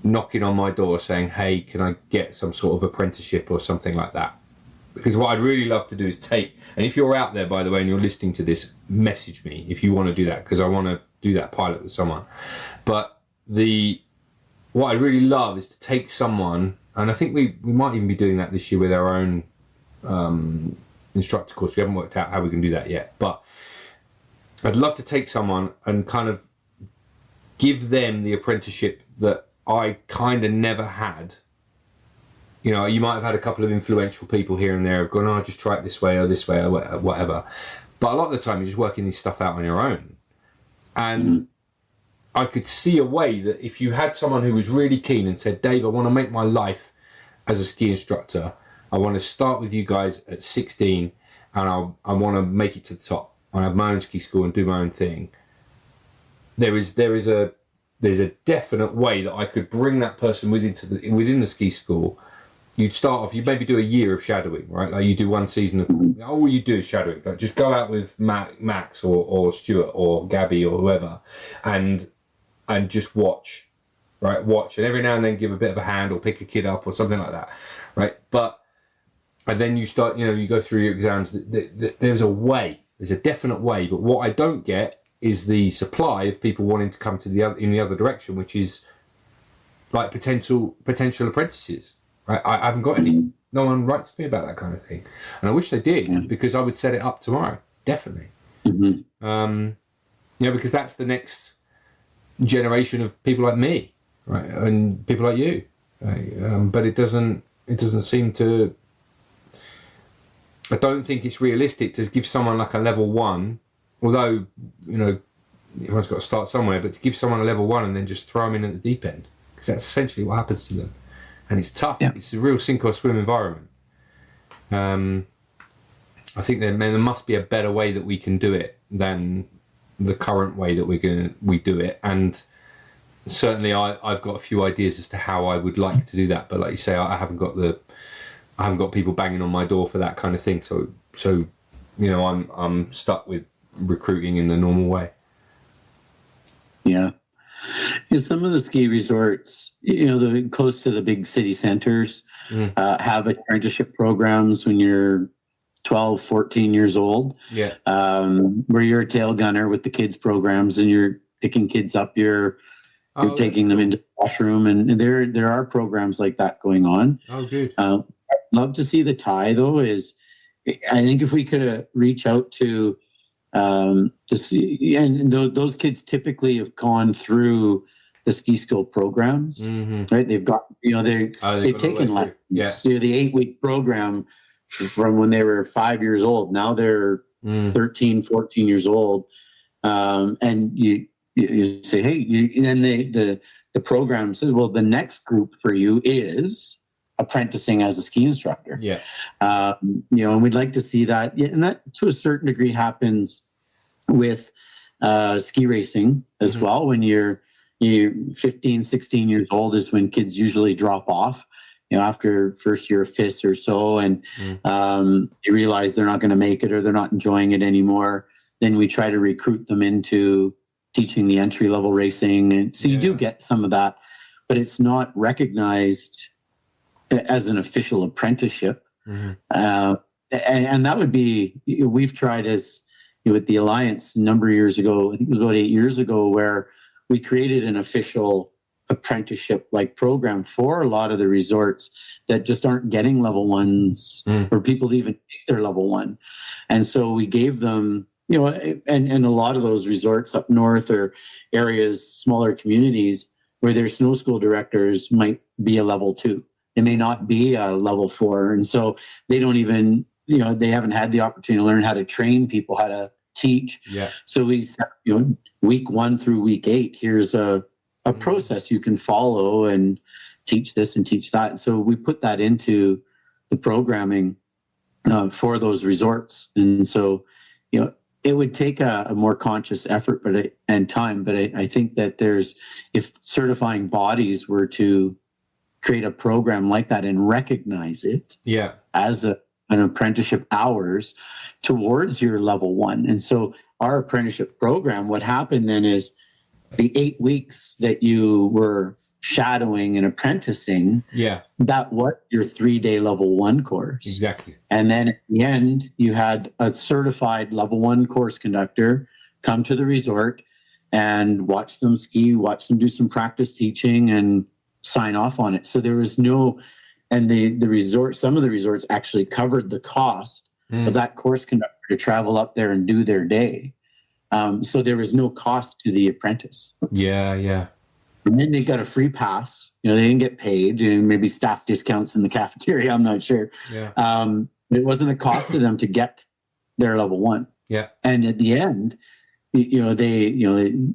[SPEAKER 3] knocking on my door saying, hey, can I get some sort of apprenticeship or something like that? Because what I'd really love to do is and if you're out there, by the way, and you're listening to this, message me if you want to do that, because I want to do that pilot with someone. But what I really love is to take someone, and I think we might even be doing that this year with our own instructor course. We haven't worked out how we can do that yet, but I'd love to take someone and kind of give them the apprenticeship that I kind of never had. You might have had a couple of influential people here and there have gone, oh, just try it this way or whatever. But a lot of the time you're just working this stuff out on your own. And I could see a way that if you had someone who was really keen and said, Dave, I want to make my life as a ski instructor. I want to start with you guys at 16 and I want to make it to the top. I have my own ski school and do my own thing. There's a definite way that I could bring that person within the ski school. You'd start off, you maybe do a year of shadowing, right? Like you do one season of, all you do is shadowing. Like just go out with Max or Stuart or Gabby or whoever and just watch, right? Watch, and every now and then give a bit of a hand or pick a kid up or something like that, right? And then you start, you go through your exams. There's a definite way, but what I don't get is the supply of people wanting to come to in the other direction, which is like potential apprentices. I haven't got any. No one writes to me about that kind of thing, and I wish they did because I would set it up tomorrow, definitely. Because that's the next generation of people like me, right, and people like you, right? But it doesn't seem to. I don't think it's realistic to give someone like a level 1, although everyone's got to start somewhere. But to give someone a level 1 and then just throw them in at the deep end, because that's essentially what happens to them. And it's tough. Yeah. It's a real sink or swim environment. I think there must be a better way that we can do it than the current way that we do it. And certainly, I've got a few ideas as to how I would like to do that. But like you say, I haven't got people banging on my door for that kind of thing. So I'm stuck with recruiting in the normal way.
[SPEAKER 2] Yeah. Some of the ski resorts, close to the big city centers, have apprenticeship programs when you're 12, 14 years old.
[SPEAKER 3] Yeah.
[SPEAKER 2] Where you're a tail gunner with the kids programs and you're picking kids up, you're taking them into the washroom, and there are programs like that going on.
[SPEAKER 3] Oh, good.
[SPEAKER 2] I'd love to see the tie though. Is I think if we could reach out to those kids typically have gone through the ski school programs, right? They've got, they've taken lessons. Yeah. The 8-week program from when they were 5 years old. Now they're 13, 14 years old. And you say, hey, and then the program says, well, the next group for you is apprenticing as a ski instructor.
[SPEAKER 3] Yeah.
[SPEAKER 2] And we'd like to see that. Yeah, and that to a certain degree happens with ski racing as well. When you're 15, 16 years old is when kids usually drop off, after first year of FIS or so, and they realize they're not going to make it or they're not enjoying it anymore. Then we try to recruit them into teaching the entry level racing. And so you do get some of that, but it's not recognized as an official apprenticeship. And that would be, we've tried as with the Alliance a number of years ago, I think it was about 8 years ago, where we created an official apprenticeship like program for a lot of the resorts that just aren't getting level 1s or people even take their level 1. And so we gave them, and a lot of those resorts up north or areas, smaller communities where their snow school directors might be a level 2. They may not be a level 4. And so they don't even, they haven't had the opportunity to learn how to train people, how to teach.
[SPEAKER 3] Yeah.
[SPEAKER 2] So we said, week 1 through week 8, here's a process you can follow and teach this and teach that. And so we put that into the programming for those resorts. And so, it would take a more conscious effort and time. But I think that if certifying bodies were to create a program like that and recognize it as an apprenticeship hours towards your level 1. And so our apprenticeship program, what happened then is the 8 weeks that you were shadowing and apprenticing, that was your 3-day level 1 course.
[SPEAKER 3] Exactly.
[SPEAKER 2] And then at the end, you had a certified level 1 course conductor come to the resort and watch them ski, watch them do some practice teaching and sign off on it. So there was and the resort, some of the resorts actually covered the cost of that course conductor to travel up there and do their day. So there was no cost to the apprentice.
[SPEAKER 3] Yeah.
[SPEAKER 2] And then they got a free pass. They didn't get paid. Maybe staff discounts in the cafeteria. I'm not sure.
[SPEAKER 3] Yeah.
[SPEAKER 2] It wasn't a cost to them to get their level 1.
[SPEAKER 3] Yeah.
[SPEAKER 2] And at the end,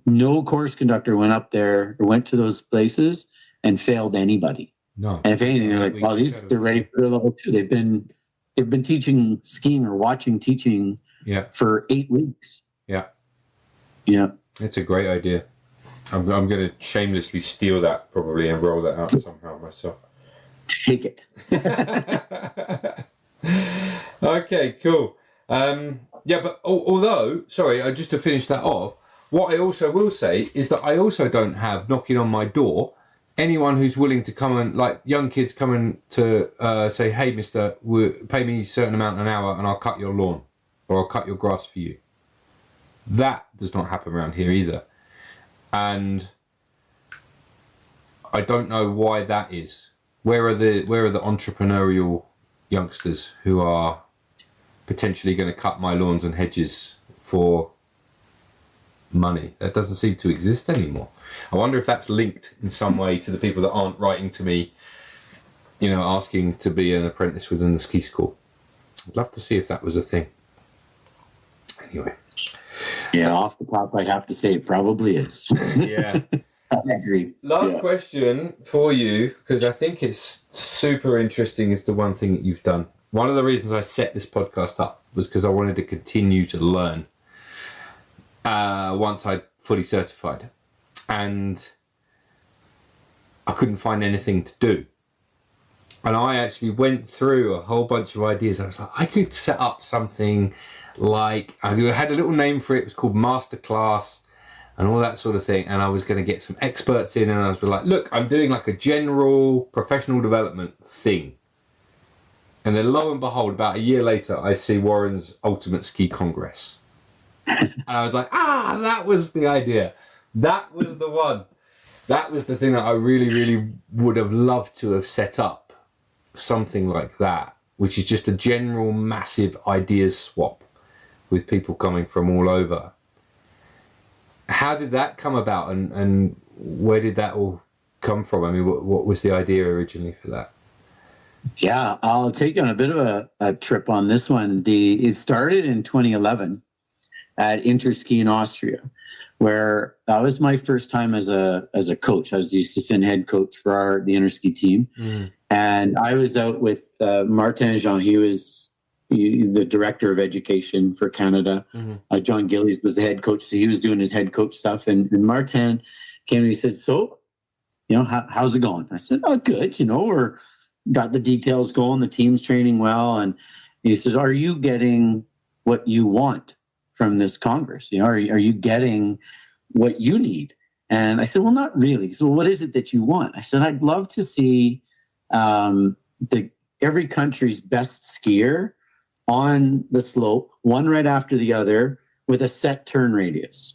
[SPEAKER 2] no course conductor went up there or went to those places and failed anybody.
[SPEAKER 3] No.
[SPEAKER 2] And if anything, they're like, well, they're ready for their level 2. They've been teaching skiing or watching teaching for 8 weeks.
[SPEAKER 3] Yeah.
[SPEAKER 2] Yeah.
[SPEAKER 3] It's a great idea. I'm going to shamelessly steal that probably and roll that out somehow myself.
[SPEAKER 2] Take it.
[SPEAKER 3] Okay, cool. But although, sorry, just to finish that off, what I also will say is that I also don't have knocking on my door anyone who's willing to come and, like, young kids coming to say, hey, mister, pay me a certain amount an hour and I'll cut your lawn or I'll cut your grass for you. That does not happen around here either. And I don't know why that is. Where are the entrepreneurial youngsters who are potentially going to cut my lawns and hedges for money? That doesn't seem to exist anymore. I wonder if that's linked in some way to the people that aren't writing to me, asking to be an apprentice within the ski school. I'd love to see if that was a thing. Anyway.
[SPEAKER 2] Yeah, off the top, I have to say it probably is.
[SPEAKER 3] Yeah.
[SPEAKER 2] I agree.
[SPEAKER 3] Last question for you, because I think it's super interesting, is the one thing that you've done. One of the reasons I set this podcast up was because I wanted to continue to learn once I'd fully certified. And I couldn't find anything to do. And I actually went through a whole bunch of ideas. I was like, I could set up something like, I had a little name for it. It was called Masterclass and all that sort of thing. And I was going to get some experts in, and I was like, look, I'm doing like a general professional development thing. And then lo and behold, about a year later, I see Warren's Ultimate Ski Congress. And I was like, that was the idea. That was the one. That was the thing that I really, really would have loved to have set up. Something like that, which is just a general massive ideas swap with people coming from all over. How did that come about, and where did that all come from? I mean, what was the idea originally for that?
[SPEAKER 2] Yeah, I'll take you on a bit of a trip on this one. It started in 2011 at Interski in Austria, where that was my first time as a coach. I was the assistant head coach for the Interski team. And I was out with Martin Jean. He was the director of education for Canada. John Gillies was the head coach, so he was doing his head coach stuff. And Martin came and he said, so, how's it going? I said, oh, good. We're got the details going. The team's training well. And he says, are you getting what you want from this Congress? Are you getting what you need? And I said, well, not really. So what is it that you want? I said, I'd love to see every country's best skier on the slope, one right after the other, with a set turn radius,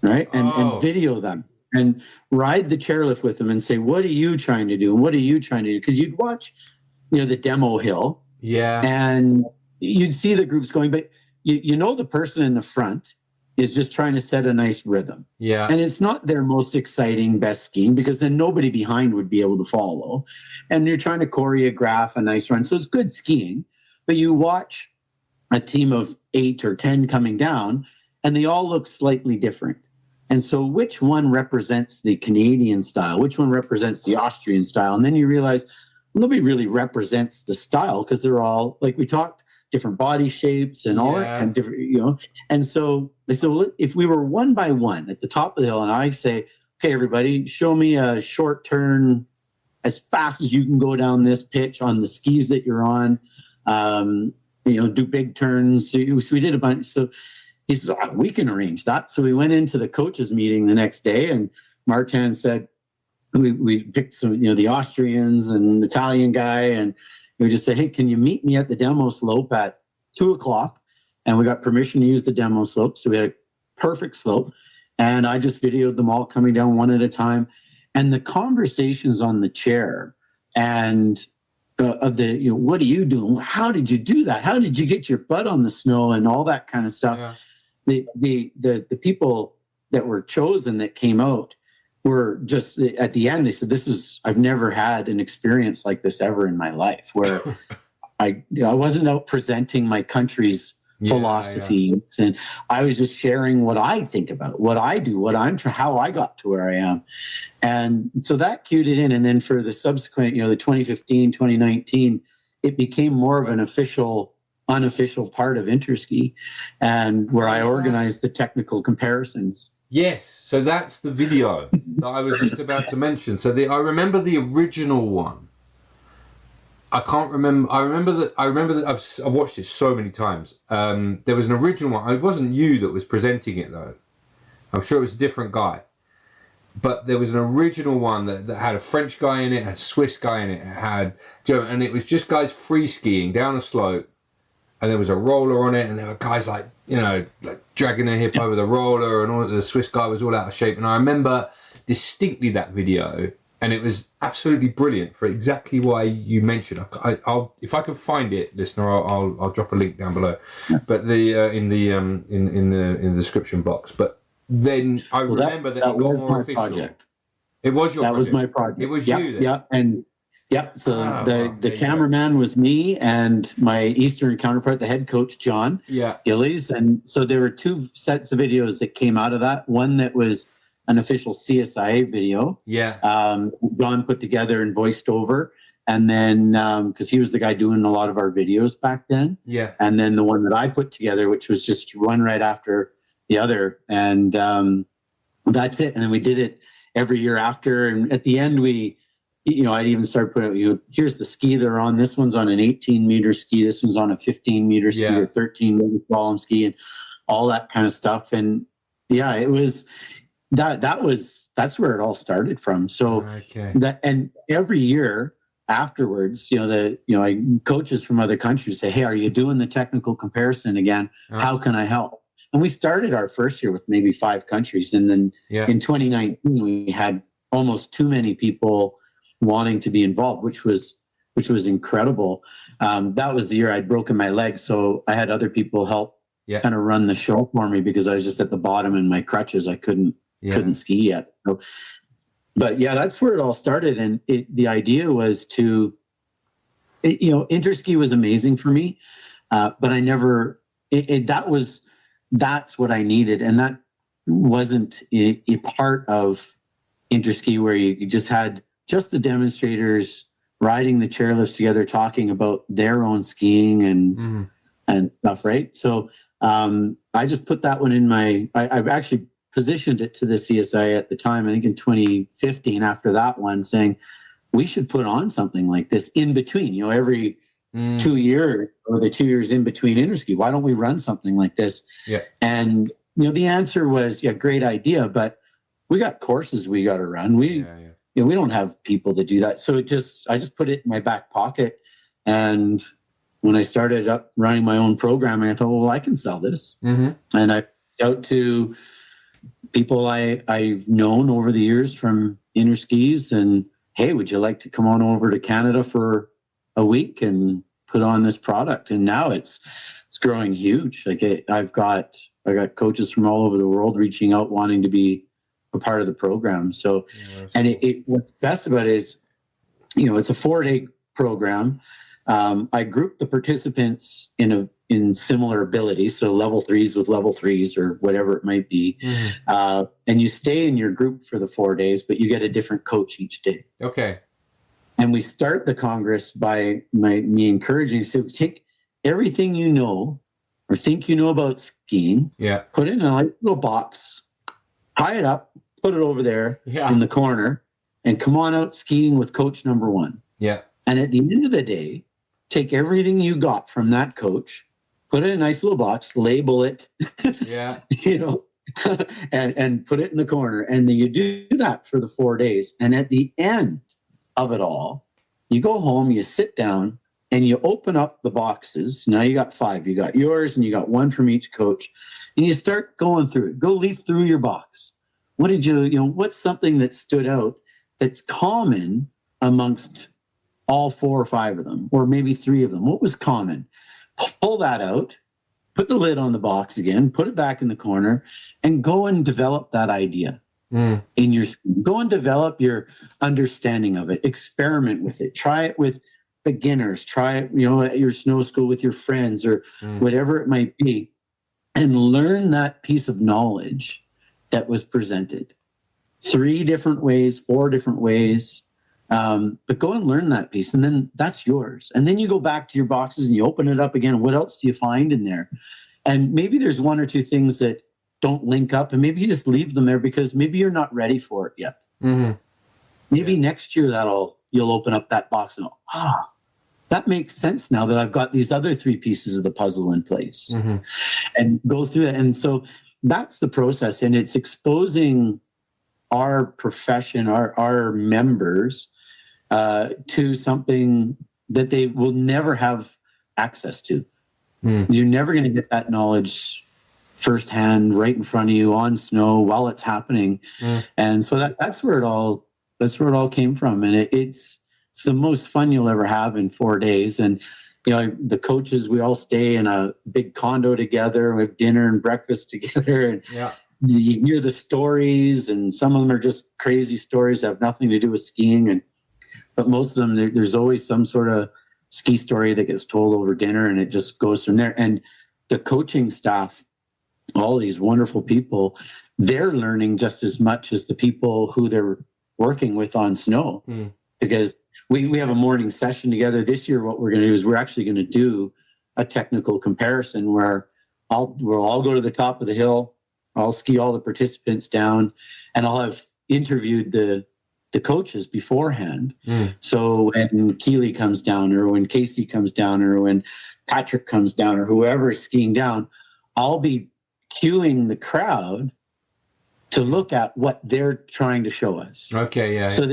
[SPEAKER 2] right? And video them and ride the chairlift with them and say, what are you trying to do? What are you trying to do? Because you'd watch, the demo hill. Yeah. And you'd see the groups going, but the person in the front is just trying to set a nice rhythm. Yeah. And it's not their most exciting, best skiing, because then nobody behind would be able to follow. And you're trying to choreograph a nice run. So it's good skiing, but you watch a team of 8 or 10 coming down and they all look slightly different. And so which one represents the Canadian style? Which one represents the Austrian style? And then you realize nobody really represents the style, because they're all, like we talked, different body shapes and all that kind of different, And so they said, well, if we were one by one at the top of the hill, and I say, okay, everybody, show me a short turn as fast as you can go down this pitch on the skis that you're on, do big turns. So we did a bunch. So he says, we can arrange that. So we went into the coaches meeting the next day, and Martin said, we picked some, the Austrians and the Italian guy, and we just said, hey, can you meet me at the demo slope at 2:00? And we got permission to use the demo slope. So we had a perfect slope. And I just videoed them all coming down one at a time. And the conversations on the chair and of the, what are you doing? How did you do that? How did you get your butt on the snow and all that kind of stuff? Yeah. The people that were chosen that came out were just, at the end, they said, I've never had an experience like this ever in my life, where I wasn't out presenting my country's philosophies, and I was just sharing what I think about, what I do, how I got to where I am. And so that cued it in. And then for the subsequent, the 2015, 2019, it became more of an unofficial part of Interski, and where I organized the technical comparisons.
[SPEAKER 3] Yes, so that's the video that I was just about to mention. So I remember the original one. I can't remember. I remember that I've watched it so many times. There was an original one. It wasn't you that was presenting it, though. I'm sure it was a different guy. But there was an original one that had a French guy in it, a Swiss guy in it, had German, and it was just guys free skiing down a slope. And there was a roller on it, and there were guys like dragging their hip over the roller, and all the Swiss guy was all out of shape. And I remember distinctly that video, And it was absolutely brilliant for exactly why you mentioned. I'll if I can find it, listener, I'll drop a link down below.
[SPEAKER 2] Yeah.
[SPEAKER 3] But in the description box. But then I remember that it got more official.
[SPEAKER 2] Project.
[SPEAKER 3] It was your.
[SPEAKER 2] That
[SPEAKER 3] project.
[SPEAKER 2] was my project.
[SPEAKER 3] It was
[SPEAKER 2] you.
[SPEAKER 3] Then.
[SPEAKER 2] Yeah, and So the cameraman was me and my Eastern counterpart, the head coach John Gillies, and so there were 2 sets of videos that came out of that. One that was an official CSIA video. John put together and voiced over. And then, because he was the guy doing a lot of our videos back then. And then the one that I put together, which was just one right after the other. And that's it. And then we did it every year after. And at the end, I'd even start putting, here's the ski they're on. This one's on an 18-meter ski. This one's on a 15-meter ski or 13-meter slalom ski and all that kind of stuff. And it was... That's where it all started from. So and every year afterwards, coaches from other countries say, "Hey, are you doing the technical comparison again? How can I help?" And we started our first year with maybe 5 countries, and then in 2019 we had almost too many people wanting to be involved, which was incredible. That was the year I'd broken my leg, so I had other people help kind of run the show for me because I was just at the bottom in my crutches. I couldn't ski yet. So, but that's where it all started. And the idea was to, interski was amazing for me. But I never, that's what I needed. And that wasn't a part of interski where you just had just the demonstrators riding the chairlifts together, talking about their own skiing and stuff. Right. So, I just put that one in I've actually positioned it to the CSI at the time, I think in 2015, after that one, saying we should put on something like this in between, every 2 years or the 2 years in between interski. Why don't we run something like this? And, the answer was, great idea, but we got courses we got to run. We don't have people to do that. So I just put it in my back pocket. And when I started up running my own programming, I thought, well, I can sell this. And I out to people I've known over the years from interskis and, hey, would you like to come on over to Canada for a week and put on this product? And now it's growing huge. Like I got coaches from all over the world reaching out, wanting to be a part of the program. So, and what's best about it is, it's a 4-day program. I grouped the participants in similar abilities, so level 3s with level 3s or whatever it might be. And you stay in your group for the 4 days, but you get a different coach each day.
[SPEAKER 3] Okay.
[SPEAKER 2] And we start the Congress by me encouraging, so take everything you know or think you know about skiing, put it in a little box, tie it up, put it over there in the corner, and come on out skiing with coach number 1. And at the end of the day, take everything you got from that coach, put it in a nice little box, label it, and put it in the corner. And then you do that for the 4 days. And at the end of it all, you go home, you sit down, and you open up the boxes. Now you got 5. You got yours, and you got 1 from each coach. And you start going through it. Go leaf through your box. What did what's something that stood out that's common amongst all 4 or 5 of them, or maybe 3 of them? What was common? Pull that out, put the lid on the box again, put it back in the corner, and go and develop that idea in your ski. Go and develop your understanding of it. Experiment with it. Try it with beginners. Try it, at your snow school with your friends or whatever it might be, and learn that piece of knowledge that was presented. 3 different ways, 4 different ways. But go and learn that piece, and then that's yours. And then you go back to your boxes and you open it up again. What else do you find in there? And maybe there's 1 or 2 things that don't link up, and maybe you just leave them there because maybe you're not ready for it yet. Maybe next year you'll open up that box and that makes sense now that I've got these other 3 pieces of the puzzle in place, and go through that. And so that's the process, and it's exposing our profession, our members, to something that they will never have access to. You're never going to get that knowledge firsthand, right in front of you on snow while it's happening. And so that's where it all That's where it all came from. And it's the most fun you'll ever have in 4 days. And, the coaches, we all stay in a big condo together. We have dinner and breakfast together. And you hear the stories, and some of them are just crazy stories that have nothing to do with skiing. But most of them, there's always some sort of ski story that gets told over dinner, and it just goes from there. And the coaching staff, all these wonderful people, they're learning just as much as the people who they're working with on snow. Because we have a morning session together. This year, what we're going to do is we're actually going to do a technical comparison where we'll all go to the top of the hill. I'll ski all the participants down, and I'll have interviewed the coaches beforehand. So when Keely comes down, or when Casey comes down, or when Patrick comes down, or whoever is skiing down, I'll be cueing the crowd to look at what they're trying to show us.
[SPEAKER 3] Okay, yeah.
[SPEAKER 2] So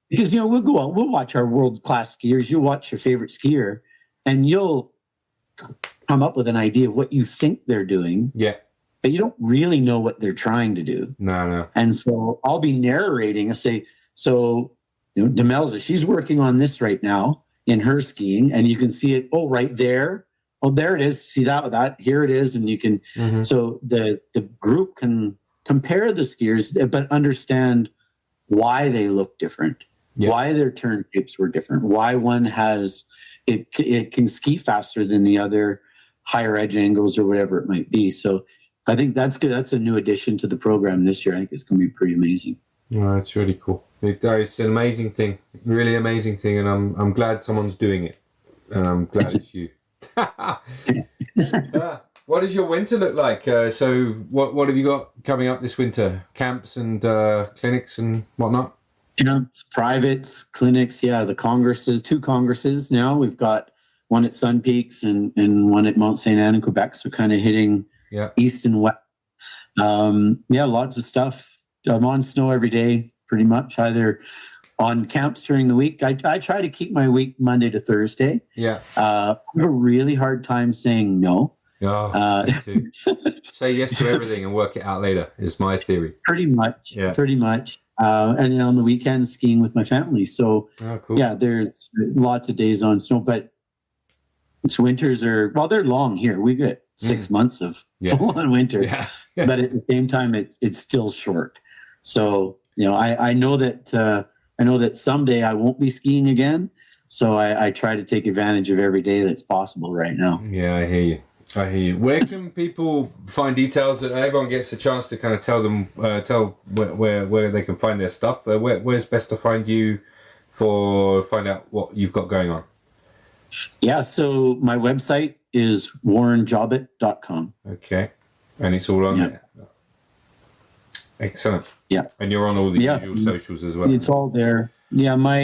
[SPEAKER 2] because we'll go out, we'll watch our world-class skiers. You'll watch your favorite skier, and you'll come up with an idea of what you think they're doing.
[SPEAKER 3] Yeah.
[SPEAKER 2] But you don't really know what they're trying to do.
[SPEAKER 3] No.
[SPEAKER 2] And so I'll be narrating. I say, so Demelza, she's working on this right now in her skiing, and you can see it. Oh, right there. Oh, there it is. See that? Here it is, and you can. So the group can compare the skiers, but understand why they look different. Why their turn shapes were different, why one has it can ski faster than the other, higher edge angles or whatever it might be. So I think that's good. That's a new addition to the program this year. I think it's going to be pretty amazing.
[SPEAKER 3] Oh, that's really cool. It's an amazing thing, really amazing thing, and I'm glad someone's doing it, and I'm glad it's you. What does your winter look like? So what have you got coming up this winter? Camps and clinics and whatnot?
[SPEAKER 2] Camps, privates, clinics, the congresses, 2 congresses now. We've got one at Sun Peaks and one at Mount St. Anne in Quebec, so kind of hitting east and west. Lots of stuff. I'm on snow every day, pretty much, either on camps during the week. I try to keep my week Monday to Thursday. I have a really hard time saying no.
[SPEAKER 3] Me too. Say yes to everything and work it out later is my theory.
[SPEAKER 2] Pretty much. And then on the weekends, skiing with my family. So,
[SPEAKER 3] cool.
[SPEAKER 2] There's lots of days on snow, but winters they're long here. We get 6 months of full-on winter, but at the same time, it's still short. So, I know that someday I won't be skiing again. So I try to take advantage of every day that's possible right now.
[SPEAKER 3] Yeah, I hear you. Where can people find details that everyone gets a chance to kind of tell them, where they can find their stuff? Where's best to find you find out what you've got going on? So my website is warrenjobbitt.com. Okay. And it's all on there. Excellent. Yeah. And you're on all the usual socials as well.
[SPEAKER 2] It's all there. Yeah, my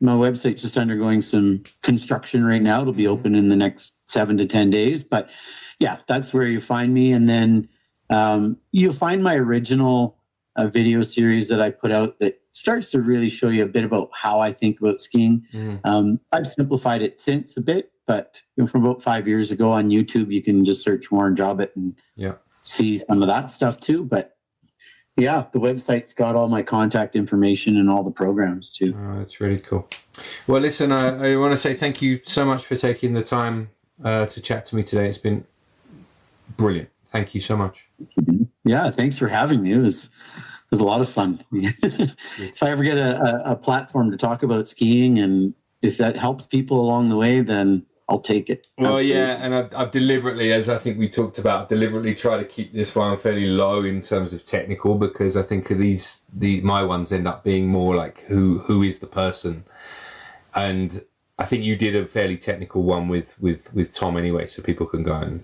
[SPEAKER 2] website's just undergoing some construction right now. It'll be open in the next 7 to 10 days. But that's where you find me. And then you'll find my original video series that I put out that starts to really show you a bit about how I think about skiing. I've simplified it since a bit, but from about 5 years ago on YouTube, you can just search Warren Jobbitt and see some of that stuff too. But the website's got all my contact information and all the programs too.
[SPEAKER 3] Oh, that's really cool. Well, listen, I want to say thank you so much for taking the time to chat to me today. It's been brilliant. Thank you so much.
[SPEAKER 2] Yeah, thanks for having me. It was a lot of fun. If I ever get a platform to talk about skiing, and if that helps people along the way, then I'll take it.
[SPEAKER 3] Well, absolutely. And I've deliberately, as I think we talked about, try to keep this one fairly low in terms of technical, because I think my ones end up being more like who is the person, and I think you did a fairly technical one with Tom anyway, so people can go and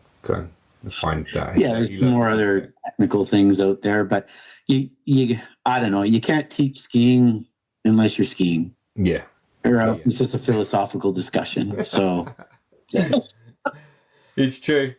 [SPEAKER 3] find that.
[SPEAKER 2] There's more other technical things out there, but you I don't know, you can't teach skiing unless you're skiing.
[SPEAKER 3] Yeah.
[SPEAKER 2] It's just a philosophical discussion. So
[SPEAKER 3] it's true.